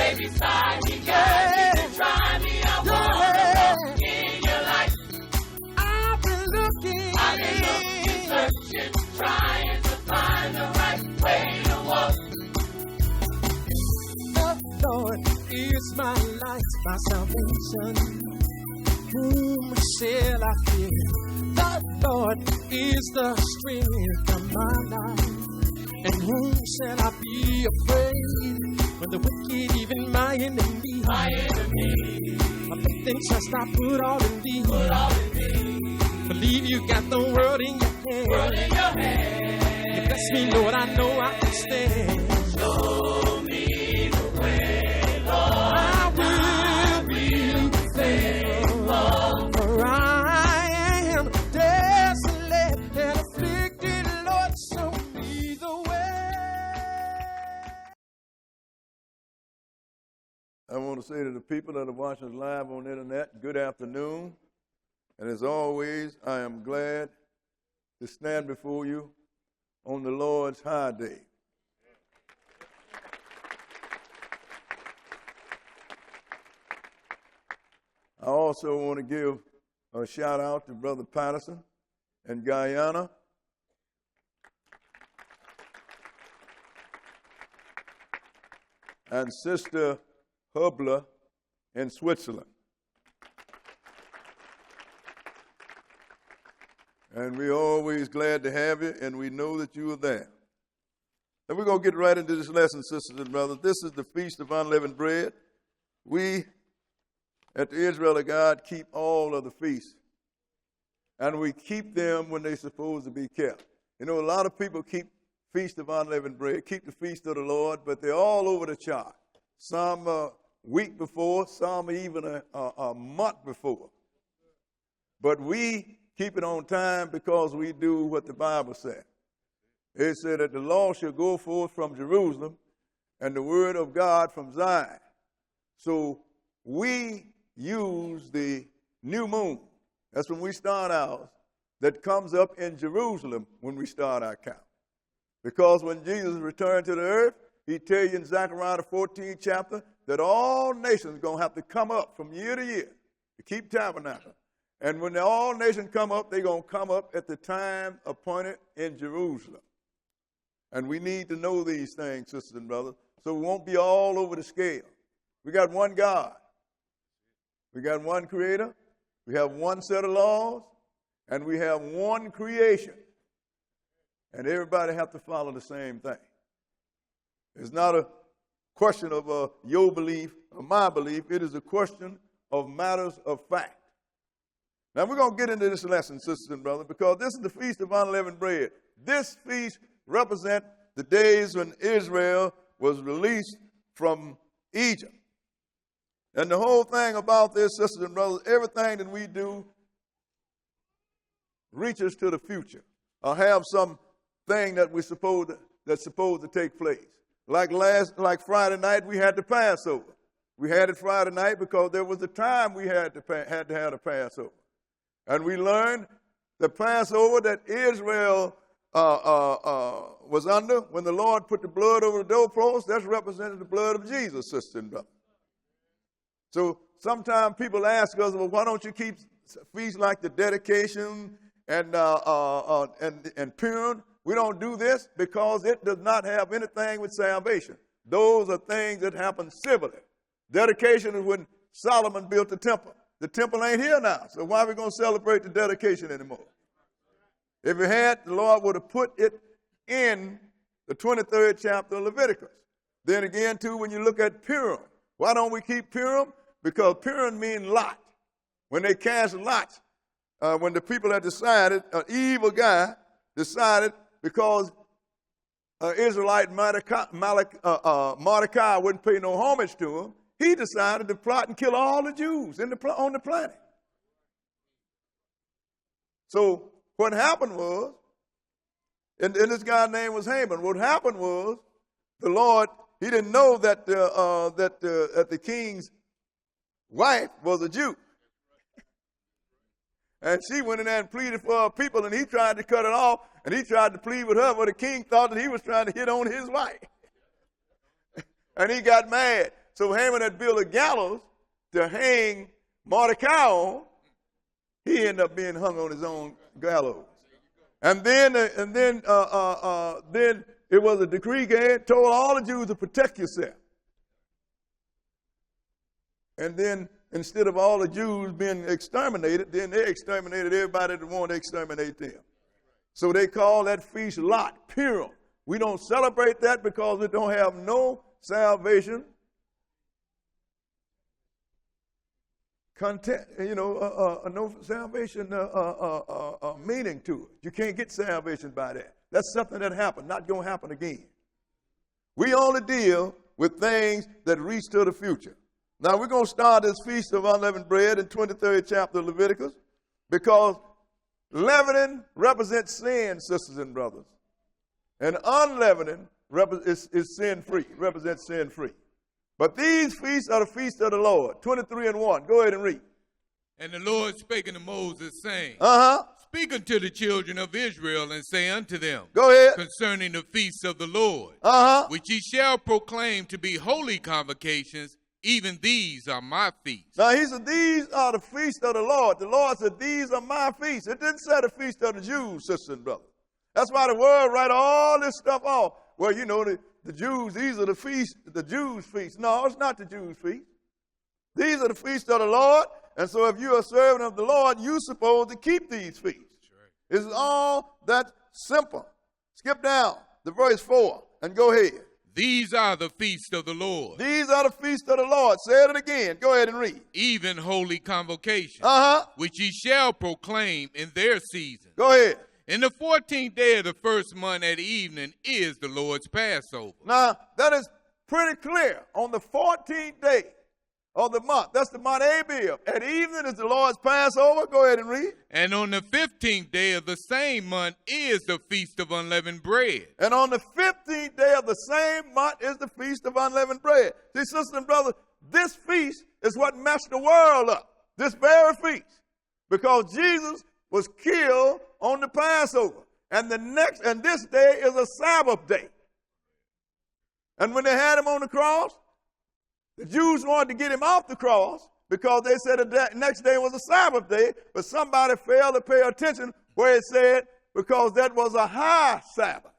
stay beside me, guide me, try me. I wanna walk in your light. I've been looking, searching, trying to find the right way to walk. The Lord is my light, my salvation. Whom shall I fear? The Lord is the strength of my life. And whom shall I be afraid? When the wicked, even my enemy, my faith and trust I put all in thee. Believe you got the world in your hand. You bless me, Lord, I know I can stand. Show me the way, Lord. I will be faithful, for I am desolate and afflicted. Lord, show me the way. I want to say to the people that are watching us live on the internet, good afternoon. And as always, I am glad to stand before you on the Lord's high day. I also want to give a shout out to Brother Patterson in Guyana. And Sister Hubler in Switzerland. And we're always glad to have you, and we know that you are there. And we're going to get right into this lesson, sisters and brothers. This is the Feast of Unleavened Bread. We, at the Israel of God, keep all of the feasts. And we keep them when they're supposed to be kept. You know, a lot of people keep Feast of Unleavened Bread, keep the Feast of the Lord, but they're all over the chart. Some a week before, some even a month before. But we keep it on time because we do what the Bible said. It said that the law shall go forth from Jerusalem and the word of God from Zion. So we use the new moon. That's when we start ours. That comes up in Jerusalem when we start our count. Because when Jesus returned to the earth, he tell you in Zechariah the 14th chapter that all nations are going to have to come up from year to year to keep tabernacle. And when all nations come up, they're going to come up at the time appointed in Jerusalem. And we need to know these things, sisters and brothers, so we won't be all over the scale. We got one God. We got one creator. We have one set of laws. And we have one creation. And everybody have to follow the same thing. It's not a question of your belief or my belief. It is a question of matters of fact. Now, we're going to get into this lesson, sisters and brothers, because this is the Feast of Unleavened Bread. This feast represents the days when Israel was released from Egypt. And the whole thing about this, sisters and brothers, everything that we do reaches to the future or have some thing that that's supposed to take place. Like Friday night, we had the Passover. We had it Friday night because there was a time we had to have a Passover. And we learned the Passover that Israel was under when the Lord put the blood over the doorpost. That's represented the blood of Jesus, sister and brother. So sometimes people ask us, well, why don't you keep feasts like the dedication and Purim? We don't do this because it does not have anything with salvation. Those are things that happen civilly. Dedication is when Solomon built the temple. The temple ain't here now, so why are we going to celebrate the dedication anymore? If we had, the Lord would have put it in the 23rd chapter of Leviticus. Then again, too, when you look at Purim, why don't we keep Purim? Because Purim means lot. When they cast lots, when the people had decided, an evil guy decided because Israelite Mordecai wouldn't pay no homage to him, he decided to plot and kill all the Jews on the planet. So what happened was, and this guy's name was Haman. What happened was, the Lord, he didn't know that the king's wife was a Jew. And she went in there and pleaded for her people, and he tried to cut it off, and he tried to plead with her, but the king thought that he was trying to hit on his wife. And he got mad. So Haman had built a gallows to hang Mordecai on. He ended up being hung on his own gallows. And then it was a decree told all the Jews to protect yourself. And then instead of all the Jews being exterminated, then they exterminated everybody that wanted to exterminate them. So they call that feast Lot, Purim. We don't celebrate that because it don't have no salvation content, no salvation meaning to it. You can't get salvation by that. That's something that happened, not going to happen again. We only deal with things that reach to the future. Now we're going to start this Feast of Unleavened Bread in 23rd chapter of Leviticus because leavening represents sin, sisters and brothers. And unleavening is sin-free, represents sin-free. But these feasts are the feasts of the Lord. 23:1. Go ahead and read. And the Lord spake unto Moses, saying, Speak unto the children of Israel, and say unto them, Go ahead. Concerning the feasts of the Lord, which ye shall proclaim to be holy convocations, even these are my feasts. Now he said, these are the feasts of the Lord. The Lord said, these are my feasts. It didn't say the feast of the Jews, sisters and brothers. That's why the world write all this stuff off. Well, the Jews, these are the feasts, the Jews' feasts. No, it's not the Jews' feast. These are the feasts of the Lord. And so if you're a servant of the Lord, you're supposed to keep these feasts. Right. It's all that simple. Skip down to verse 4 and go ahead. These are the feasts of the Lord. These are the feasts of the Lord. Say it again. Go ahead and read. Even holy convocations, which ye shall proclaim in their season. Go ahead. In the 14th day of the first month at evening is the Lord's Passover. Now, that is pretty clear. On the 14th day of the month, that's the month Abib. At evening is the Lord's Passover. Go ahead and read. And on the 15th day of the same month is the Feast of Unleavened Bread. And on the 15th day of the same month is the Feast of Unleavened Bread. See, sisters and brothers, this feast is what messed the world up. This very feast. Because Jesus was killed on the Passover. And this day is a Sabbath day. And when they had him on the cross, the Jews wanted to get him off the cross because they said the next day was a Sabbath day, but somebody failed to pay attention where it said because that was a high Sabbath.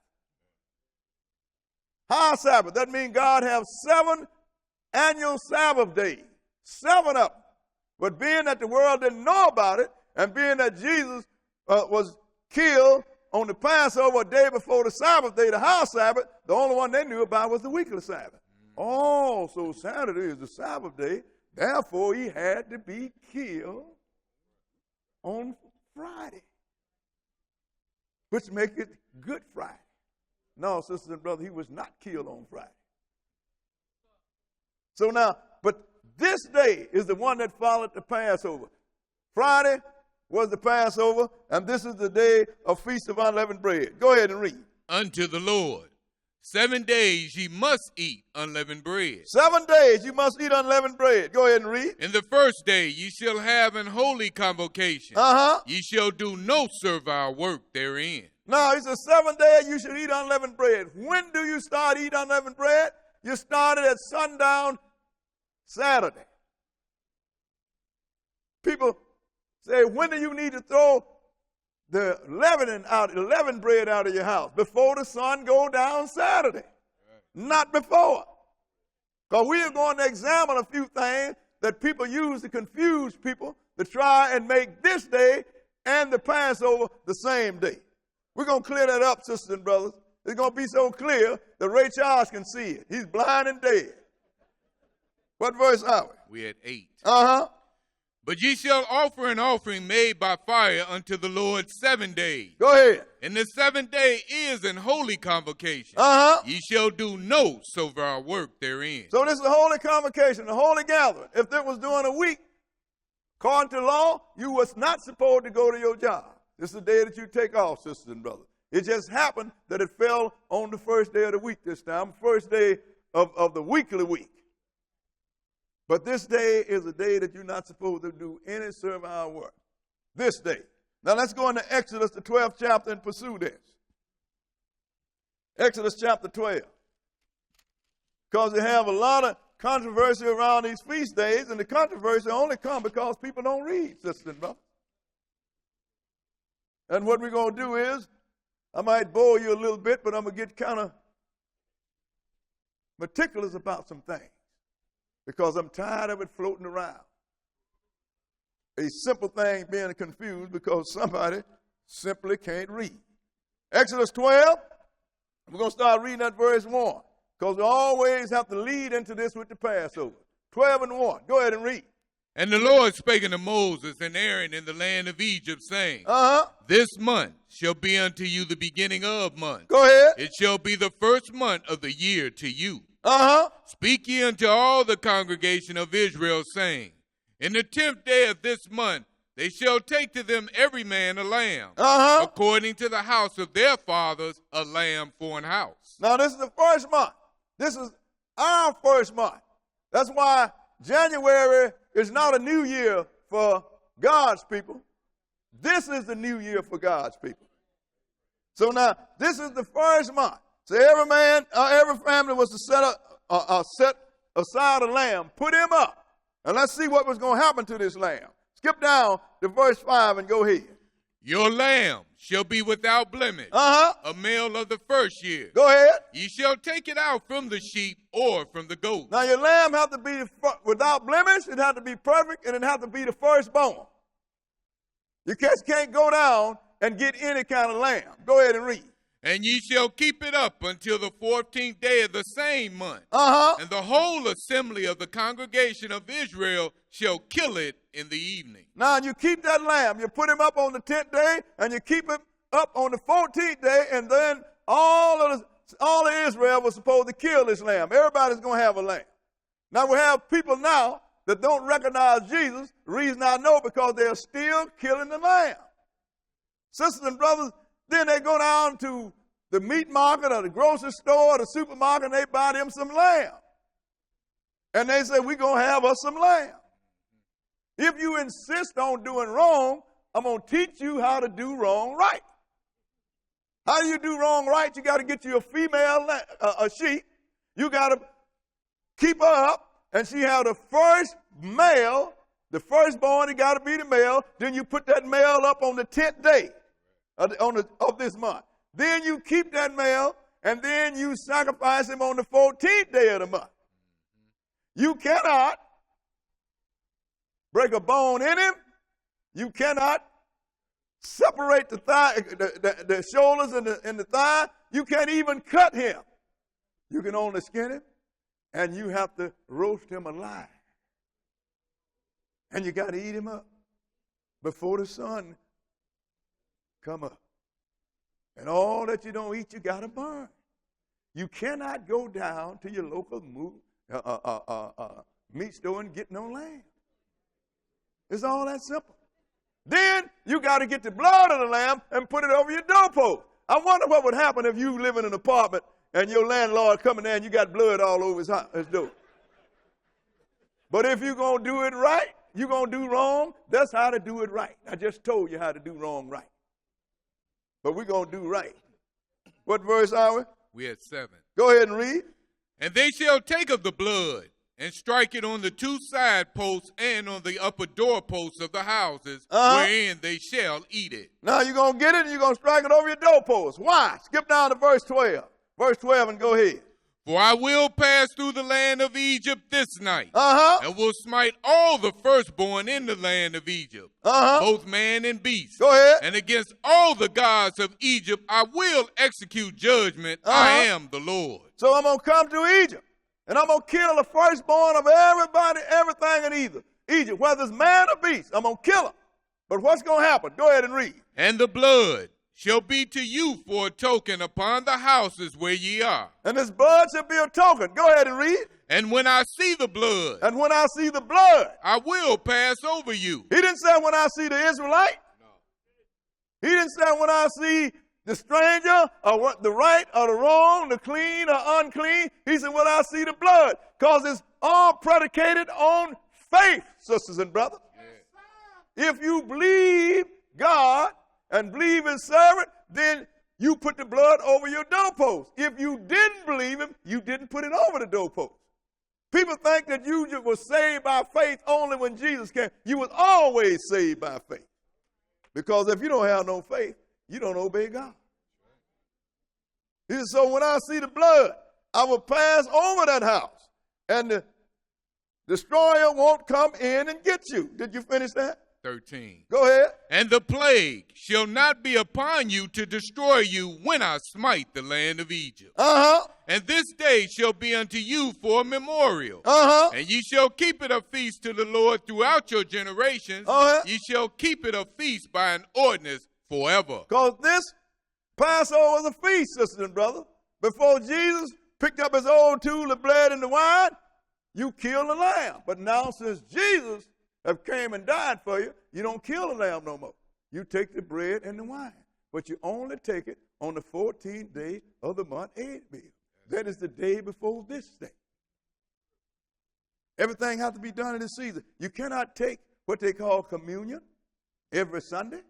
High Sabbath. That means God has 7 annual Sabbath days. 7 of them. But being that the world didn't know about it, and being that Jesus was killed on the Passover a day before the Sabbath day, the high Sabbath, the only one they knew about was the weekly Sabbath. Oh, so Saturday is the Sabbath day. Therefore, he had to be killed on Friday, which makes it Good Friday. No, sisters and brothers, he was not killed on Friday. So now, but this day is the one that followed the Passover. Friday was the Passover, and this is the day of Feast of Unleavened Bread. Go ahead and read. Unto the Lord. 7 days ye must eat unleavened bread. 7 days you must eat unleavened bread. Go ahead and read. In the first day ye shall have an holy convocation. Ye shall do no servile work therein. Now, it's the 7th day you should eat unleavened bread. When do you start eating unleavened bread? You started at sundown Saturday. People say, when do you need to throw the leavened bread out of your house? Before the sun go down Saturday. Not before. Because we are going to examine a few things that people use to confuse people to try and make this day and the Passover the same day. We're going to clear that up, sisters and brothers. It's going to be so clear that Ray Charles can see it. He's blind and dead. What verse are we? We at 8. But ye shall offer an offering made by fire unto the Lord 7 days. Go ahead. And the 7th day is an holy convocation. Ye shall do no servile work therein. So this is a holy convocation, a holy gathering. If it was during a week, according to law, you was not supposed to go to your job. This is the day that you take off, sisters and brothers. It just happened that it fell on the first day of the week this time, first day of the weekly week. But this day is a day that you're not supposed to do any servile work. This day. Now let's go into Exodus, the 12th chapter, and pursue this. Exodus chapter 12. Because you have a lot of controversy around these feast days, and the controversy only comes because people don't read, sisters and brothers. And what we're going to do is, I might bore you a little bit, but I'm going to get kind of meticulous about some things because I'm tired of it floating around. A simple thing being confused because somebody simply can't read. Exodus 12, we're going to start reading at verse 1 because we always have to lead into this with the Passover. 12 and 1. Go ahead and read. And the Lord spake unto Moses and Aaron in the land of Egypt, saying, This month shall be unto you the beginning of months. Go ahead. It shall be the first month of the year to you. Speak ye unto all the congregation of Israel, saying, In the 10th day of this month they shall take to them every man a lamb, according to the house of their fathers, a lamb for an house. Now this is the first month. This is our first month. That's why January is not a new year for God's people. This is the new year for God's people. So now, this is the first month. So every man, every family was to set aside a lamb, put him up. And let's see what was going to happen to this lamb. Skip down to verse 5 and go ahead. Your lamb shall be without blemish, a male of the first year. Go ahead. Ye shall take it out from the sheep or from the goat. Now your lamb have to be without blemish, it have to be perfect, and it have to be the firstborn. You can't go down and get any kind of lamb. Go ahead and read. And ye shall keep it up until the 14th day of the same month. And the whole assembly of the congregation of Israel shall kill it in the evening. Now you keep that lamb. You put him up on the 10th day, and you keep him up on the 14th day, and then all of Israel was supposed to kill this lamb. Everybody's going to have a lamb. Now we have people now that don't recognize Jesus. The reason I know, because they're still killing the lamb. Sisters and brothers, then they go down to the meat market or the grocery store or the supermarket and they buy them some lamb. And they say, we're going to have us some lamb. If you insist on doing wrong, I'm going to teach you how to do wrong right. How do you do wrong right? You got to get you a female a sheep. You got to keep her up, and she have the first male, the firstborn, it got to be the male. Then you put that male up on the 10th day of this month. Then you keep that male, and then you sacrifice him on the 14th day of the month. You cannot break a bone in him. You cannot separate the thigh, the shoulders and the thigh. You can't even cut him. You can only skin him, and you have to roast him alive. And you got to eat him up before the sun come up. And all that you don't eat, you got to burn. You cannot go down to your local meat store and get no lamb. It's all that simple. Then you got to get the blood of the lamb and put it over your doorpost. I wonder what would happen if you live in an apartment and your landlord coming there and you got blood all over his door. But if you're going to do it right, you're going to do wrong, that's how to do it right. I just told you how to do wrong right. But we're going to do right. What verse are we? We at 7. Go ahead and read. And they shall take of the blood and strike it on the 2 side posts and on the upper doorposts of the houses, wherein they shall eat it. Now you're going to get it and you're going to strike it over your doorposts. Why? Skip down to verse 12. Verse 12 and go ahead. For I will pass through the land of Egypt this night, and will smite all the firstborn in the land of Egypt, both man and beast. Go ahead. And against all the gods of Egypt I will execute judgment. I am the Lord. So I'm going to come to Egypt, and I'm going to kill the firstborn of everybody, everything in Egypt, whether it's man or beast. I'm going to kill them. But what's going to happen? Go ahead and read. And the blood shall be to you for a token upon the houses where ye are. And this blood shall be a token. Go ahead and read. And when I see the blood. And when I see the blood. I will pass over you. He didn't say when I see the Israelite. No. He didn't say when I see the stranger, or the right or the wrong, the clean or unclean. He said when I see the blood. Because it's all predicated on faith, sisters and brothers. Yeah. If you believe God and believe his servant, then you put the blood over your doorpost. If you didn't believe him, you didn't put it over the doorpost. People think that you were saved by faith only when Jesus came. You was always saved by faith. Because if you don't have no faith, you don't obey God. He said, so when I see the blood, I will pass over that house, and the destroyer won't come in and get you. Did you finish that? 13. Go ahead. And the plague shall not be upon you to destroy you when I smite the land of Egypt. And this day shall be unto you for a memorial. And ye shall keep it a feast to the Lord throughout your generations. Ye shall keep it a feast by an ordinance forever. Because this Passover was a feast, sisters and brothers. Before Jesus picked up his old tool, the bread and the wine, you killed a lamb. But now since Jesus have came and died for you, you don't kill a lamb no more. You take the bread and the wine. But you only take it on the 14th day of the month Adbel. That is the day before this day. Everything has to be done in this season. You cannot take what they call communion every Sunday.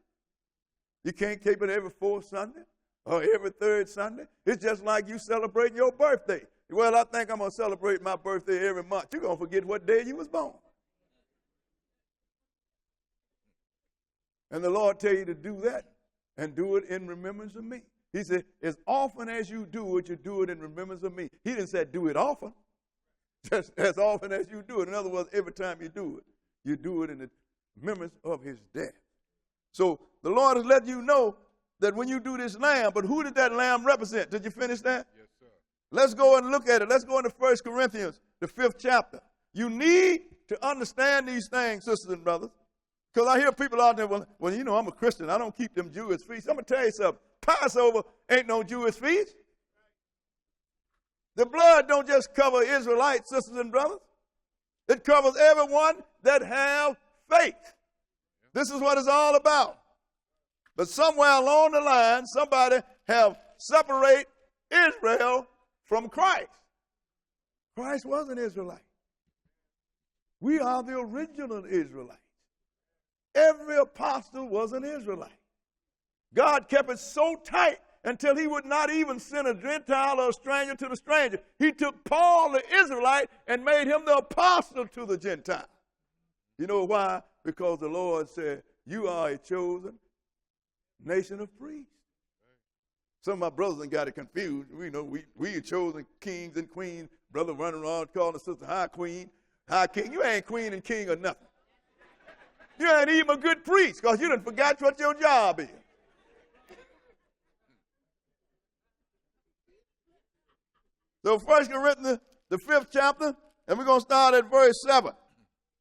You can't keep it every fourth Sunday or every third Sunday. It's just like you celebrating your birthday. Well, I think I'm going to celebrate my birthday every month. You're going to forget what day you was born. And the Lord tell you to do that and do it in remembrance of me. He said, as often as you do it, you do it in remembrance of me. He didn't say do it often. Just as often as you do it. In other words, every time you do it in the remembrance of his death. So the Lord has let you know that when you do this lamb, but who did that lamb represent? Did you finish that? Yes, sir. Let's go and look at it. Let's go into 1 Corinthians, the 5th chapter. You need to understand these things, sisters and brothers. Because I hear people out there, well, you know, I'm a Christian. I don't keep them Jewish feasts. I'm going to tell you something. Passover ain't no Jewish feast. The blood don't just cover Israelites, sisters and brothers. It covers everyone that have faith. This is what it's all about. But somewhere along the line, somebody have separated Israel from Christ. Christ was an Israelite. We are the original Israelites. Every apostle was an Israelite. God kept it so tight until he would not even send a Gentile or a stranger to the stranger. He took Paul, the Israelite, and made him the apostle to the Gentile. You know why? Because the Lord said, you are a chosen nation of priests. Some of my brothers done got it confused. We know we are chosen kings and queens. Brother running around calling the sister high queen, high king. You ain't queen and king or nothing. You ain't even a good priest because you done forgot what your job is. So 1 Corinthians, the 5th chapter, and we're going to start at verse 7.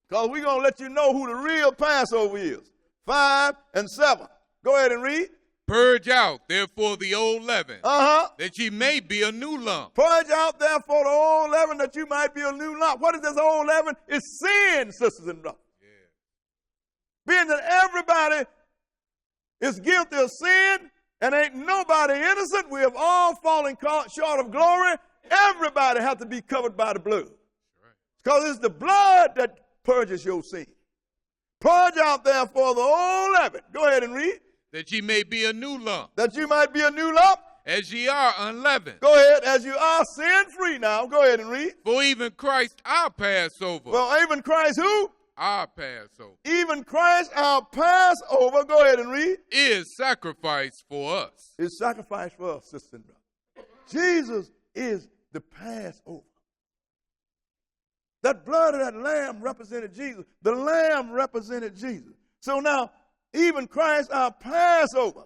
Because we're going to let you know who the real Passover is. 5 and 7. Go ahead and read. Purge out, therefore, the old leaven, that ye may be a new lump. Purge out, therefore, the old leaven, that you might be a new lump. What is this old leaven? It's sin, sisters and brothers. Being that everybody is guilty of sin and ain't nobody innocent, we have all fallen short of glory. Everybody has to be covered by the blood. Because it's the blood that purges your sin. Purge out, therefore, the old leaven. Go ahead and read. That ye may be a new lump. That you might be a new lump. As ye are unleavened. Go ahead. As you are sin-free now. Go ahead and read. For even Christ our Passover. Well, even Christ who? Our Passover. Even Christ our Passover. Go ahead and read. Is sacrificed for us. Is sacrificed for us, sister and brother. Jesus is the Passover. That blood of that lamb represented Jesus. The lamb represented Jesus. So now, even Christ our Passover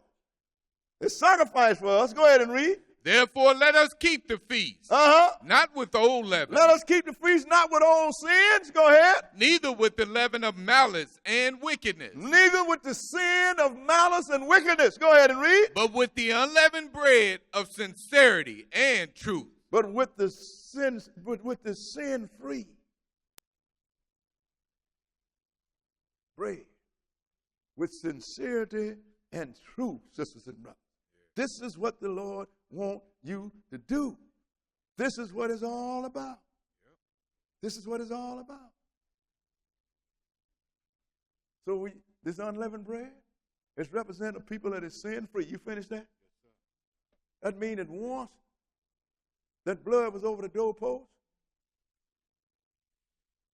is sacrificed for us. Go ahead and read. Therefore, let us keep the feast, not with old leaven. Let us keep the feast not with old sins. Go ahead. Neither with the leaven of malice and wickedness. Neither with the sin of malice and wickedness. Go ahead and read. But with the unleavened bread of sincerity and truth. But with the sin-free bread. With sincerity and truth, sisters and brothers. This is what the Lord wants you to do. This is what it's all about. This is what it's all about. So this unleavened bread, it's representing the people that is sin-free. You finished that? That means that once that blood was over the doorpost,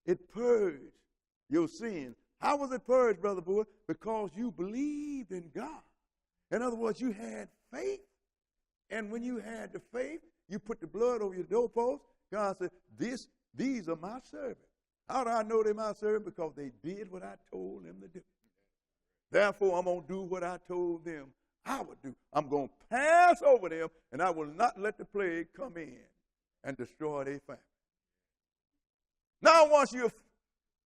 it purged your sin. How was it purged, Brother Boy? Because you believed in God. In other words, you had faith. And when you had the faith, you put the blood over your doorpost. God said, these are my servants. How do I know they're my servants? Because they did what I told them to do. Therefore, I'm going to do what I told them I would do. I'm going to pass over them, and I will not let the plague come in and destroy their family. Now, once you've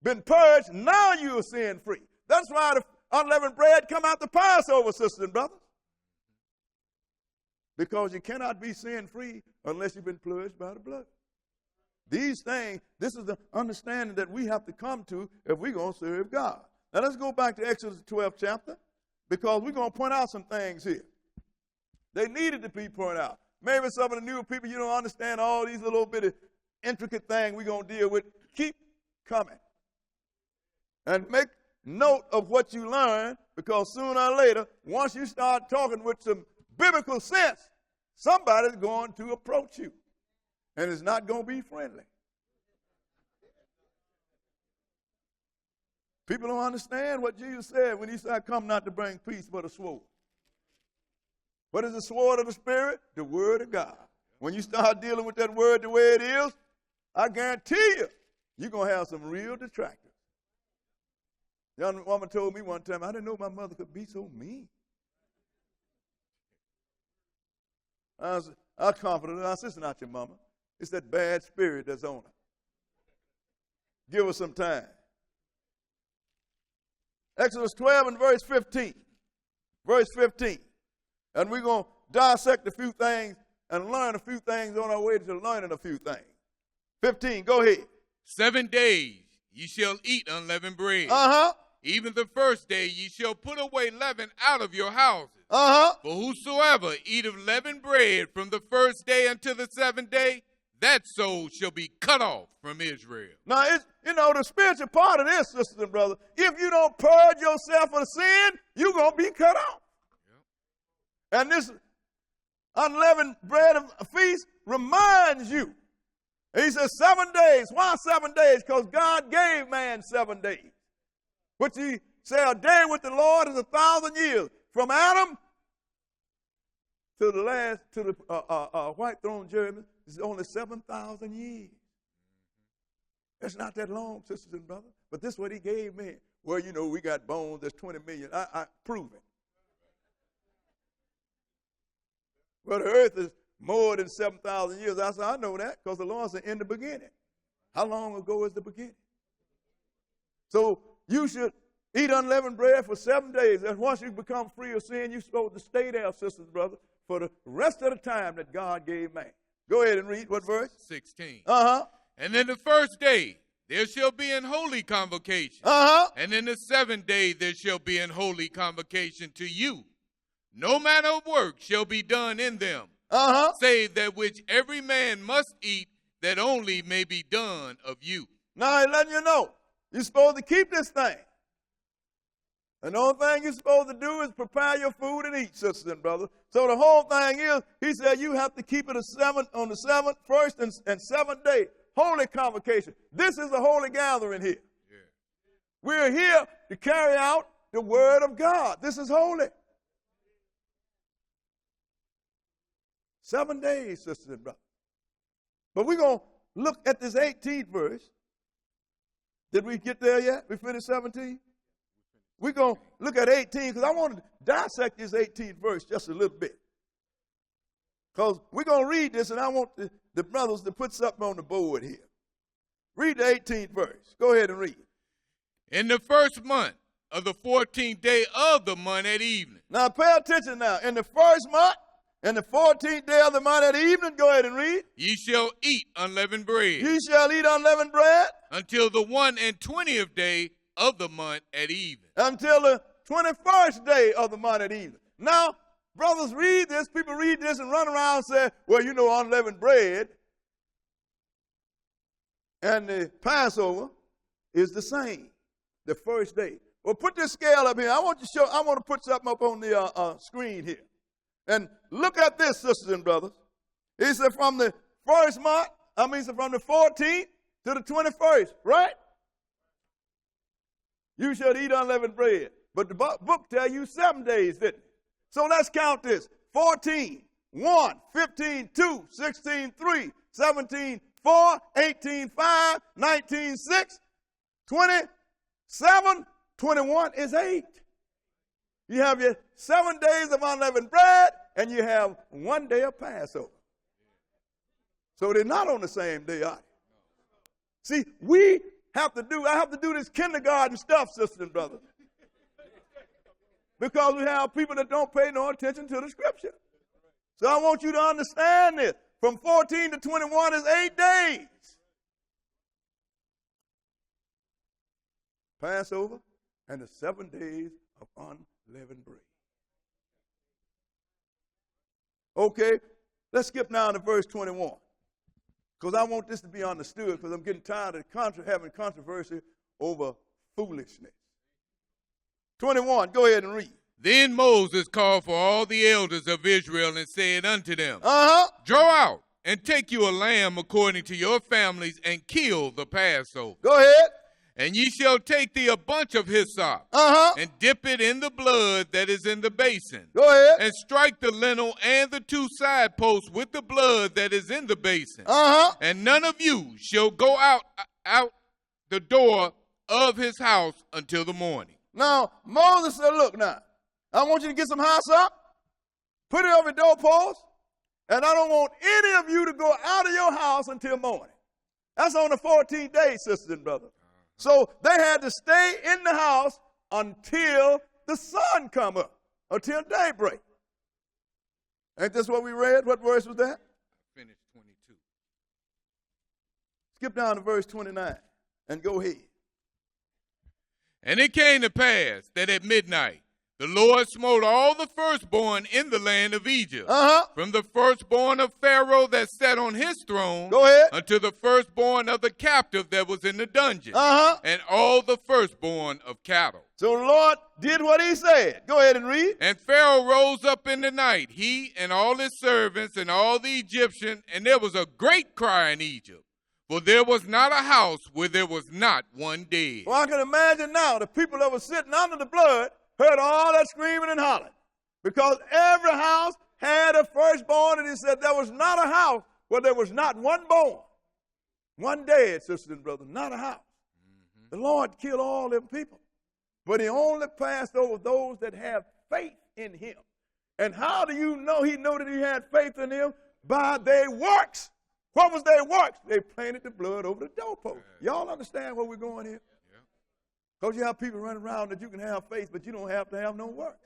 been purged, now you're sin free. That's why the unleavened bread come out the Passover, sisters and brothers. Because you cannot be sin free unless you've been purged by the blood. These things, this is the understanding that we have to come to if we're going to serve God. Now let's go back to Exodus 12th chapter, because we're going to point out some things here. They needed to be pointed out. Maybe some of the new people, you don't understand all these little bitty intricate things we're going to deal with. Keep coming. And make note of what you learn, because sooner or later, once you start talking with some biblical sense, somebody's going to approach you. And it's not going to be friendly. People don't understand what Jesus said when he said, I come not to bring peace but a sword. What is the sword of the Spirit? The Word of God. When you start dealing with that word the way it is, I guarantee you, you're going to have some real detractors. Young woman told me one time, I didn't know my mother could be so mean. I comforted her. I said, it's not your mama. It's that bad spirit that's on her. Give her some time. Exodus 12 and verse 15. Verse 15. And we're going to dissect a few things and learn a few things on our way to learning a few things. 15, go ahead. 7 days ye shall eat unleavened bread. Even the first day ye shall put away leaven out of your houses. For whosoever eateth leavened bread from the first day until the 7th day, that soul shall be cut off from Israel. Now, the spiritual part of this, sisters and brothers, if you don't purge yourself of sin, you're going to be cut off. Yep. And this unleavened bread feast reminds you. He says 7 days. Why 7 days? Because God gave man 7 days. Which he said, a day with the Lord is 1,000 years. From Adam to the white throne judgment is only 7,000 years. That's not that long, sisters and brothers. But this is what he gave me. Well, we got bones. There's 20 million. I prove it. Well, the earth is more than 7,000 years. I said, I know that because the Lord said in the beginning. How long ago is the beginning? So you should eat unleavened bread for 7 days. And once you become free of sin, you're supposed to stay there, sisters and brothers, for the rest of the time that God gave man. Go ahead and read what verse? 16. And in the first day there shall be an holy convocation. And in the 7th day there shall be an holy convocation to you. No manner of work shall be done in them, save that which every man must eat, that only may be done of you. Now he's letting you know, you're supposed to keep this thing. And the only thing you're supposed to do is prepare your food and eat, sisters and brothers. So the whole thing is, he said you have to keep it on the 7th, 1st, and 7th day. Holy convocation. This is a holy gathering here. Yeah. We're here to carry out the word of God. This is holy. 7 days, sisters and brothers. But we're going to look at this 18th verse. Did we get there yet? We finished 17? We're going to look at 18 because I want to dissect this 18th verse just a little bit. Because we're going to read this and I want the brothers to put something on the board here. Read the 18th verse. Go ahead and read it. In the first month of the 14th day of the month at evening. Now pay attention now. In the first month, and the 14th day of the month at evening, go ahead and read. Ye shall eat unleavened bread. Ye shall eat unleavened bread. Until the 21st day of the month at evening. Until the 21st day of the month at evening. Now, brothers read this, people read this and run around and say, well, unleavened bread and the Passover is the same, the first day. Well, put this scale up here. I want to put something up on the screen here. And look at this, sisters and brothers. He said from the first month, from the 14th to the 21st, right? You shall eat unleavened bread. But the book tells you 7 days, didn't it? So let's count this. 14, 1, 15, 2, 16, 3, 17, 4, 18, 5, 19, 6, 27, 21 is 8. You have your 7 days of unleavened bread, and you have 1 day of Passover. So they're not on the same day, are they? See, I have to do this kindergarten stuff, sisters and brothers. Because we have people that don't pay no attention to the scripture. So I want you to understand this. From 14 to 21 is 8 days. Passover and the 7 days of unleavened bread. Okay, let's skip now to verse 21. Because I want this to be understood, because I'm getting tired of having controversy over foolishness. 21, go ahead and read. Then Moses called for all the elders of Israel and said unto them, Draw out and take you a lamb according to your families and kill the Passover. Go ahead. And ye shall take thee a bunch of hyssop and dip it in the blood that is in the basin. Go ahead. And strike the lintel and the 2 side posts with the blood that is in the basin. And none of you shall go out the door of his house until the morning. Now, Moses said, look now, I want you to get some hyssop, put it over the doorpost, and I don't want any of you to go out of your house until morning. That's on the 14th day, sisters and brothers. So they had to stay in the house until the sun come up, until daybreak. Ain't this what we read? What verse was that? Finished 22. Skip down to verse 29 and go ahead. And it came to pass that at midnight the Lord smote all the firstborn in the land of Egypt, from the firstborn of Pharaoh that sat on his throne, go ahead, unto the firstborn of the captive that was in the dungeon, and all the firstborn of cattle. So the Lord did what he said. Go ahead and read. And Pharaoh rose up in the night, he and all his servants and all the Egyptians, and there was a great cry in Egypt. For there was not a house where there was not one dead. Well, I can imagine now the people that were sitting under the blood heard all that screaming and hollering. Because every house had a firstborn, and he said there was not a house where there was not one born. One dead, sisters and brothers, not a house. The Lord killed all them people. But he only passed over those that have faith in him. And how do you know he knew that he had faith in him? By their works. What was their works? They planted the blood over the doorpost. Y'all understand where we're going here? Because you have people running around that you can have faith, but you don't have to have no works.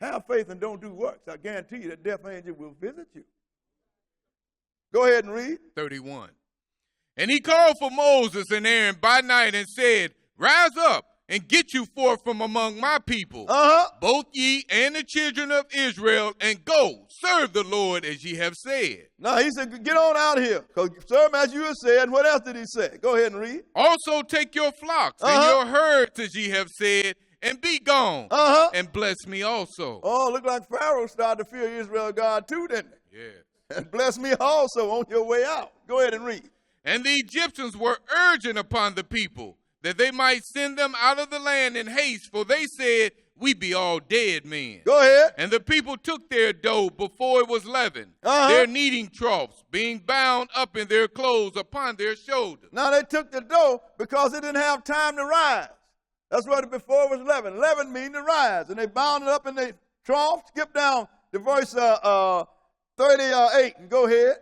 Have faith and don't do works. I guarantee you that death angel will visit you. Go ahead and read. 31. And he called for Moses and Aaron by night and said, Rise up and get you forth from among my people, both ye and the children of Israel, and go, serve the Lord as ye have said. Now he said, get on out here, because serve as you have said. What else did he say? Go ahead and read. Also take your flocks and your herds as ye have said, and be gone, and bless me also. Oh, look like Pharaoh started to fear Israel God too, didn't he? Yeah. And bless me also on your way out. Go ahead and read. And the Egyptians were urgent upon the people, that they might send them out of the land in haste, for they said, We be all dead men. Go ahead. And the people took their dough before it was leavened, their kneading troughs, being bound up in their clothes upon their shoulders. Now they took the dough because it didn't have time to rise. That's what before it was leavened. Leavened means to rise. And they bound it up in the trough. Skip down to verse 38 and go ahead.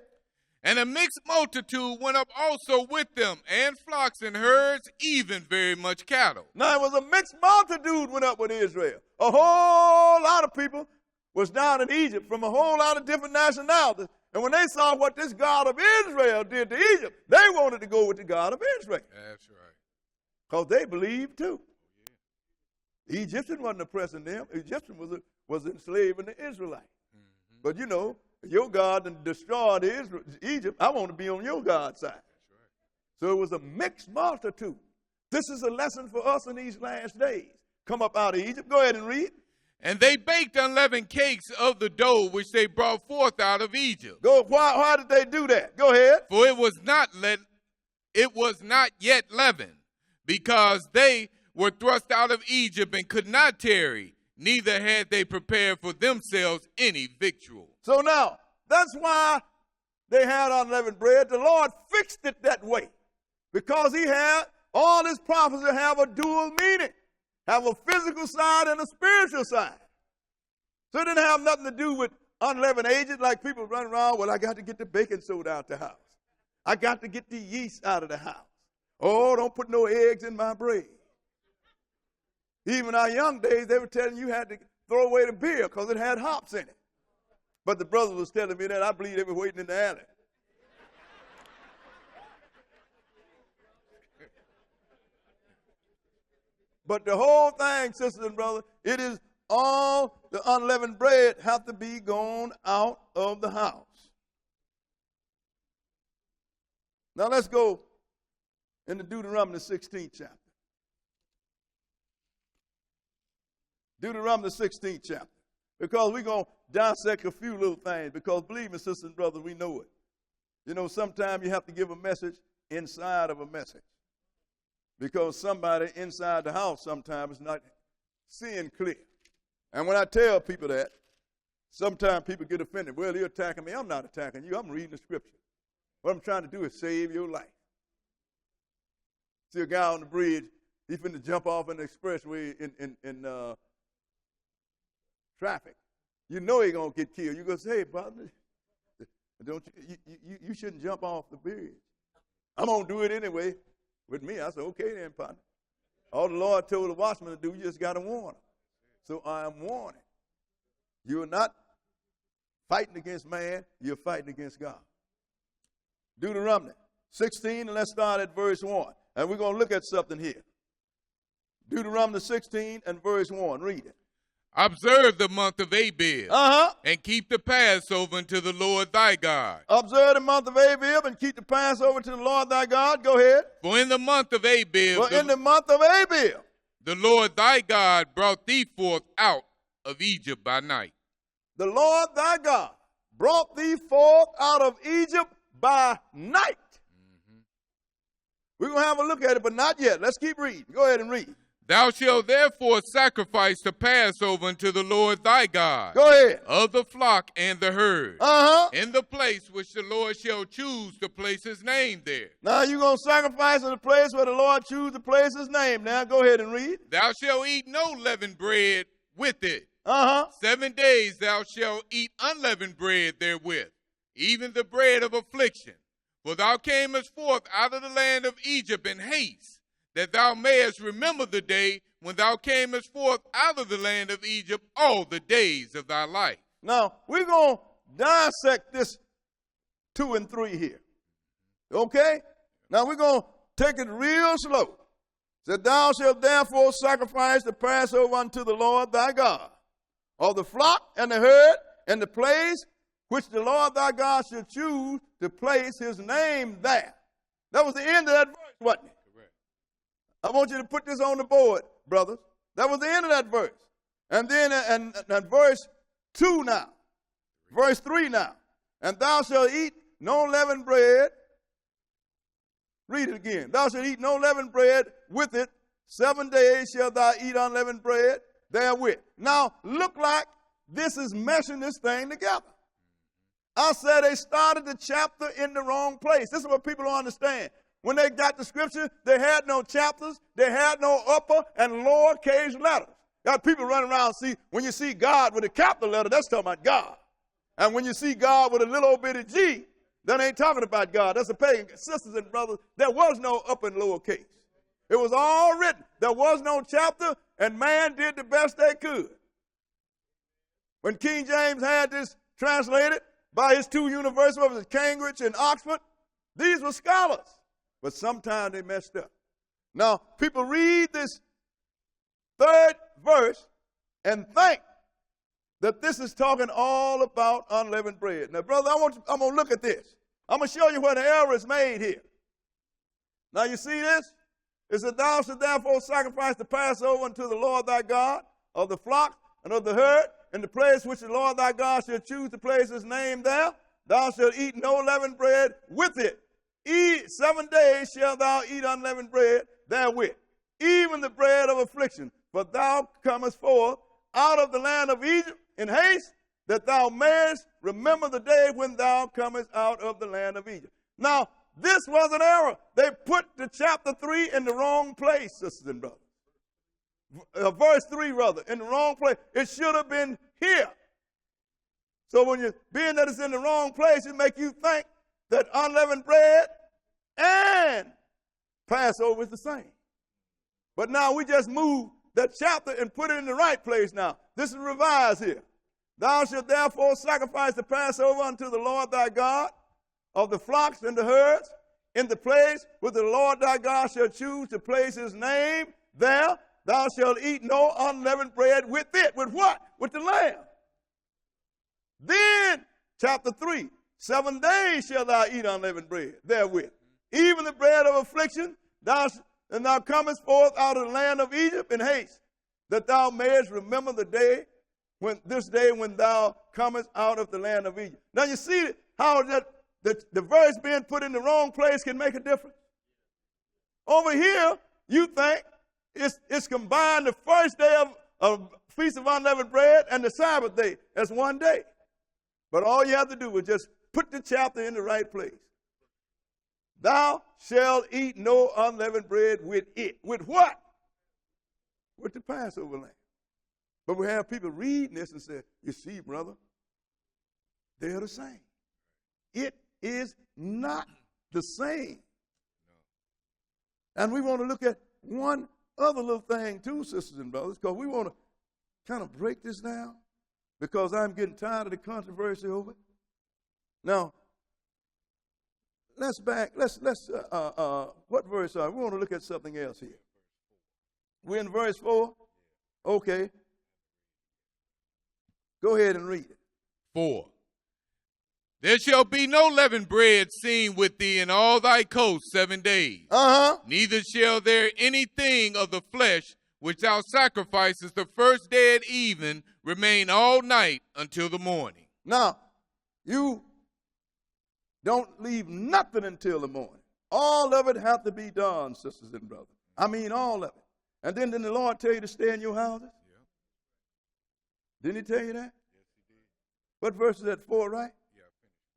And a mixed multitude went up also with them, and flocks and herds, even very much cattle. Now it was a mixed multitude went up with Israel. A whole lot of people was down in Egypt from a whole lot of different nationalities. And when they saw what this God of Israel did to Egypt, they wanted to go with the God of Israel. That's right. Because they believed too. The Egyptian wasn't oppressing them. The Egyptian was enslaving the Israelites. But you know, your God done destroyed Egypt. I want to be on your God's side. Right. So it was a mixed multitude. This is a lesson for us in these last days. Come up out of Egypt. Go ahead and read. And they baked unleavened cakes of the dough which they brought forth out of Egypt. Why did they do that? Go ahead. For it was not yet leavened, because they were thrust out of Egypt and could not tarry, neither had they prepared for themselves any victual. So now, that's why they had unleavened bread. The Lord fixed it that way because he had all his prophecy have a dual meaning, have a physical side and a spiritual side. So it didn't have nothing to do with unleavened agents like people running around, well, I got to get the baking soda out the house. I got to get the yeast out of the house. Oh, don't put no eggs in my bread. Even our young days, they were telling you had to throw away the beer because it had hops in it. But the brother was telling me that. I believe they were waiting in the alley. But the whole thing, sisters and brothers, it is all the unleavened bread have to be gone out of the house. Now let's go into Deuteronomy the 16th chapter. Deuteronomy the 16th chapter. Because we're going to dissect a few little things. Because believe me, sisters and brothers, we know it. You know, sometimes you have to give a message inside of a message. Because somebody inside the house sometimes is not seeing clear. And when I tell people that, sometimes people get offended. Well, you're attacking me. I'm not attacking you. I'm reading the scripture. What I'm trying to do is save your life. See a guy on the bridge, he's finna jump off in the expressway in traffic. You know he's going to get killed. You're going to say, hey, brother, you shouldn't jump off the bridge. I'm going to do it anyway. With me, I said, okay then, partner. All the Lord told the watchman to do, you just got to warn him. So I am warning. You're not fighting against man, you're fighting against God. Deuteronomy 16, and let's start at verse 1. And we're going to look at something here. Deuteronomy 16 and verse 1. Read it. Observe the month of Abib, and keep the Passover unto the Lord thy God. Observe the month of Abib and keep the Passover to the Lord thy God. Go ahead. For in the month of Abib, the Lord thy God brought thee forth out of Egypt by night. The Lord thy God brought thee forth out of Egypt by night. Mm-hmm. We're going to have a look at it, but not yet. Let's keep reading. Go ahead and read. Thou shalt therefore sacrifice the Passover unto the Lord thy God. Go ahead. Of the flock and the herd. In the place which the Lord shall choose to place his name there. Now you're going to sacrifice in the place where the Lord choose to place his name. Now go ahead and read. Thou shalt eat no leavened bread with it. 7 days thou shalt eat unleavened bread therewith, even the bread of affliction. For thou camest forth out of the land of Egypt in haste, that thou mayest remember the day when thou camest forth out of the land of Egypt all the days of thy life. Now, we're going to dissect this 2 and 3 here. Okay? Now, we're going to take it real slow. That thou shalt therefore sacrifice the Passover unto the Lord thy God, of the flock and the herd, and the place which the Lord thy God shall choose to place his name there. That was the end of that verse, wasn't it? I want you to put this on the board, brothers. That was the end of that verse. And then and verse 2 now. Verse 3 now. And thou shalt eat no leavened bread. Read it again. Thou shalt eat no leavened bread with it. 7 days shalt thou eat unleavened bread therewith. Now, look like this is meshing this thing together. I said they started the chapter in the wrong place. This is what people don't understand. When they got the scripture, they had no chapters, they had no upper and lower case letters. Got people running around, see, when you see God with a capital letter, that's talking about God. And when you see God with a little old bitty G, that ain't talking about God. That's a pagan. Sisters and brothers, there was no upper and lower case. It was all written. There was no chapter, and man did the best they could. When King James had this translated by his 2 universities, Cambridge and Oxford, these were scholars. But sometimes they messed up. Now, people read this 3rd verse and think that this is talking all about unleavened bread. Now, brother, I'm going to look at this. I'm going to show you where the error is made here. Now, you see this? It said, thou shalt therefore sacrifice the Passover unto the Lord thy God, of the flock and of the herd, in the place which the Lord thy God shall choose to place his name there. Thou shalt eat no leavened bread with it. 7 days shalt thou eat unleavened bread, therewith, even the bread of affliction. For thou comest forth out of the land of Egypt in haste, that thou mayest remember the day when thou comest out of the land of Egypt. Now, this was an error. They put the chapter 3 in the wrong place, sisters and brothers. Verse 3, rather, in the wrong place. It should have been here. So when you're being that it's in the wrong place, it make you think that unleavened bread and Passover is the same. But now we just move that chapter and put it in the right place now. This is revised here. Thou shalt therefore sacrifice the Passover unto the Lord thy God of the flocks and the herds in the place where the Lord thy God shall choose to place his name there. Thou shalt eat no unleavened bread with it. With what? With the lamb. Then, chapter 3, 7 days shalt thou eat unleavened bread therewith. Even the bread of affliction, and thou comest forth out of the land of Egypt in haste, that thou mayest remember the day, this day when thou comest out of the land of Egypt. Now you see how that the verse being put in the wrong place can make a difference. Over here, you think it's combined the first day of Feast of Unleavened Bread and the Sabbath day as one day. But all you have to do is just put the chapter in the right place. Thou shalt eat no unleavened bread with it. With what? With the Passover lamb. But we have people reading this and say, you see, brother, they're the same. It is not the same. And we want to look at one other little thing too, sisters and brothers, because we want to kind of break this down, because I'm getting tired of the controversy over it. Now, what verse are we? We want to look at something else here. We're in verse 4. Okay. Go ahead and read it. 4. There shall be no leavened bread seen with thee in all thy coasts 7 days. Neither shall there anything of the flesh which thou sacrificest the first day at even remain all night until the morning. Now, you don't leave nothing until the morning. All of it have to be done, sisters and brothers. I mean all of it. And then didn't the Lord tell you to stay in your houses? Yeah. Didn't he tell you that? Yes, he did. What verse is that? 4, right? Yeah.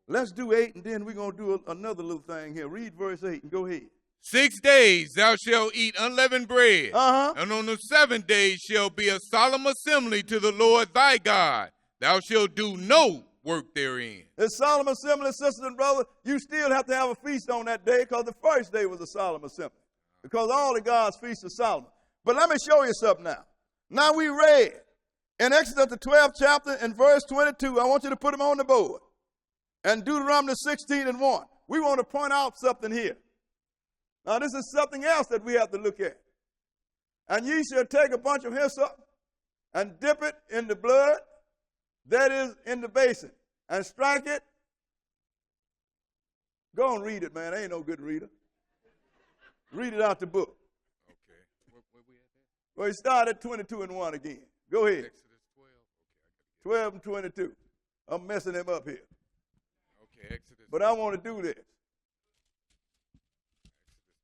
Let's do 8, and then we're going to do another little thing here. Read verse 8 and go ahead. 6 days thou shalt eat unleavened bread, and on the 7th day shall be a solemn assembly to the Lord thy God. Thou shalt do no work therein. It's solemn assembly, sisters and brothers. You still have to have a feast on that day, because the first day was a solemn assembly, because all of God's feasts are solemn. But let me show you something now. Now we read in Exodus the 12th chapter and verse 22. I want you to put them on the board. And Deuteronomy 16 and 1. We want to point out something here. Now this is something else that we have to look at. And ye shall take a bunch of hyssop and dip it in the blood that is in the basin, and strike it. Go and read it, man. I ain't no good reader. Read it out the book. Okay. Where we at there? Well, you start at 22 and 1 again. Go ahead. Exodus 12. Okay, 12 and 22. I'm messing them up here. Okay, Exodus. But I want to do this. Exodus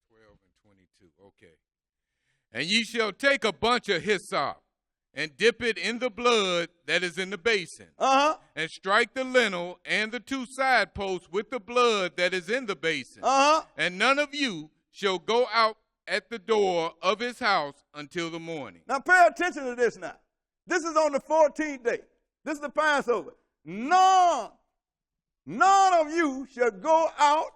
12 and 22. Okay. And ye shall take a bunch of hyssop and dip it in the blood that is in the basin, and strike the lintel and the 2 side posts with the blood that is in the basin. And none of you shall go out at the door of his house until the morning. Now pay attention to this now. This is on the 14th day. This is the Passover. None of you shall go out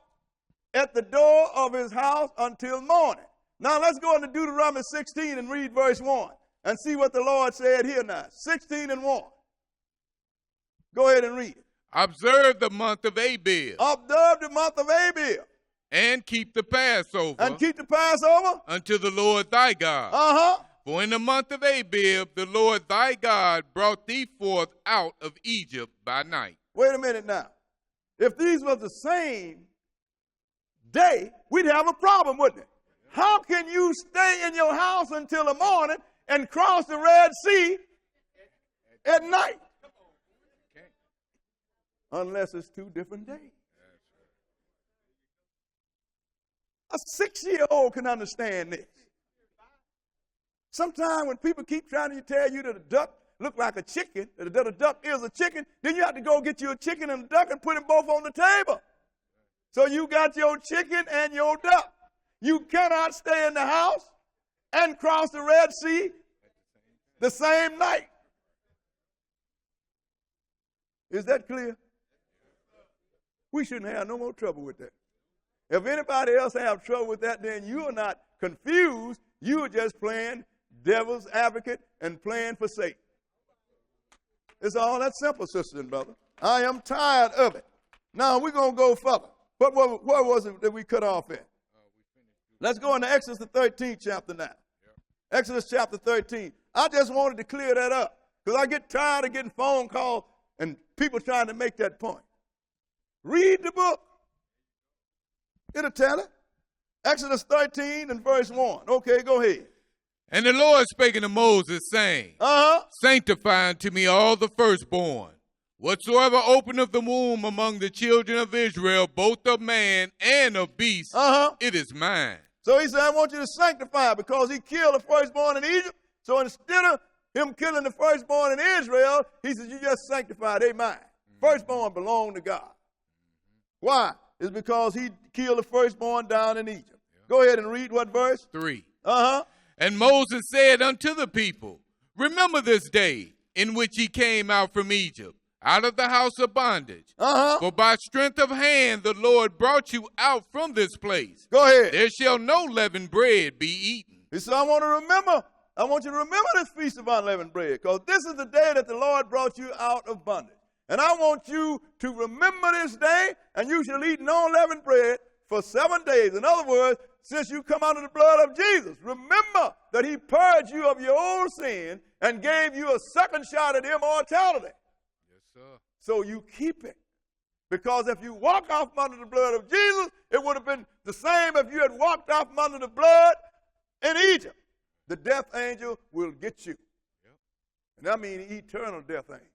at the door of his house until morning. Now let's go into Deuteronomy 16 and read verse 1. And see what the Lord said here now. 16 and 1. Go ahead and read it. Observe the month of Abib. Observe the month of Abib. And keep the Passover. And keep the Passover. Unto the Lord thy God. For in the month of Abib, the Lord thy God brought thee forth out of Egypt by night. Wait a minute now. If these were the same day, we'd have a problem, wouldn't it? How can you stay in your house until the morning and cross the Red Sea at night? Unless it's 2 different days. A 6-year-old can understand this. Sometimes when people keep trying to tell you that a duck look like a chicken, that a duck is a chicken, then you have to go get you a chicken and a duck and put them both on the table. So you got your chicken and your duck. You cannot stay in the house and cross the Red Sea the same night. Is that clear? We shouldn't have no more trouble with that. If anybody else have trouble with that, then you are not confused. You are just playing devil's advocate and playing for Satan. It's all that simple, sisters and brothers. I am tired of it. Now we're going to go further. What was it that we cut off at? Let's go into Exodus the 13th chapter now. Exodus chapter 13. I just wanted to clear that up because I get tired of getting phone calls and people trying to make that point. Read the book. It'll tell it. Exodus 13 and verse 1. Okay, go ahead. And the Lord spake unto Moses, saying, Sanctify unto me all the firstborn, whatsoever openeth the womb among the children of Israel, both of man and of beast, it is mine. So he said, I want you to sanctify because he killed the firstborn in Egypt. So instead of him killing the firstborn in Israel, he said, you just sanctify, they mine. Firstborn belong to God. Why? It's because he killed the firstborn down in Egypt. Go ahead and read what verse? 3. And Moses said unto the people, remember this day in which ye came out from Egypt, out of the house of bondage. For by strength of hand the Lord brought you out from this place. Go ahead. There shall no leavened bread be eaten. He said, I want you to remember this feast of unleavened bread, because this is the day that the Lord brought you out of bondage. And I want you to remember this day, and you shall eat no leavened bread for 7 days. In other words, since you come under the blood of Jesus, remember that he purged you of your old sin and gave you a second shot at immortality. Yes, sir. So you keep it. Because if you walk off from under the blood of Jesus, it would have been the same if you had walked off from under the blood in Egypt. The death angel will get you. Yep. And that means eternal death angel.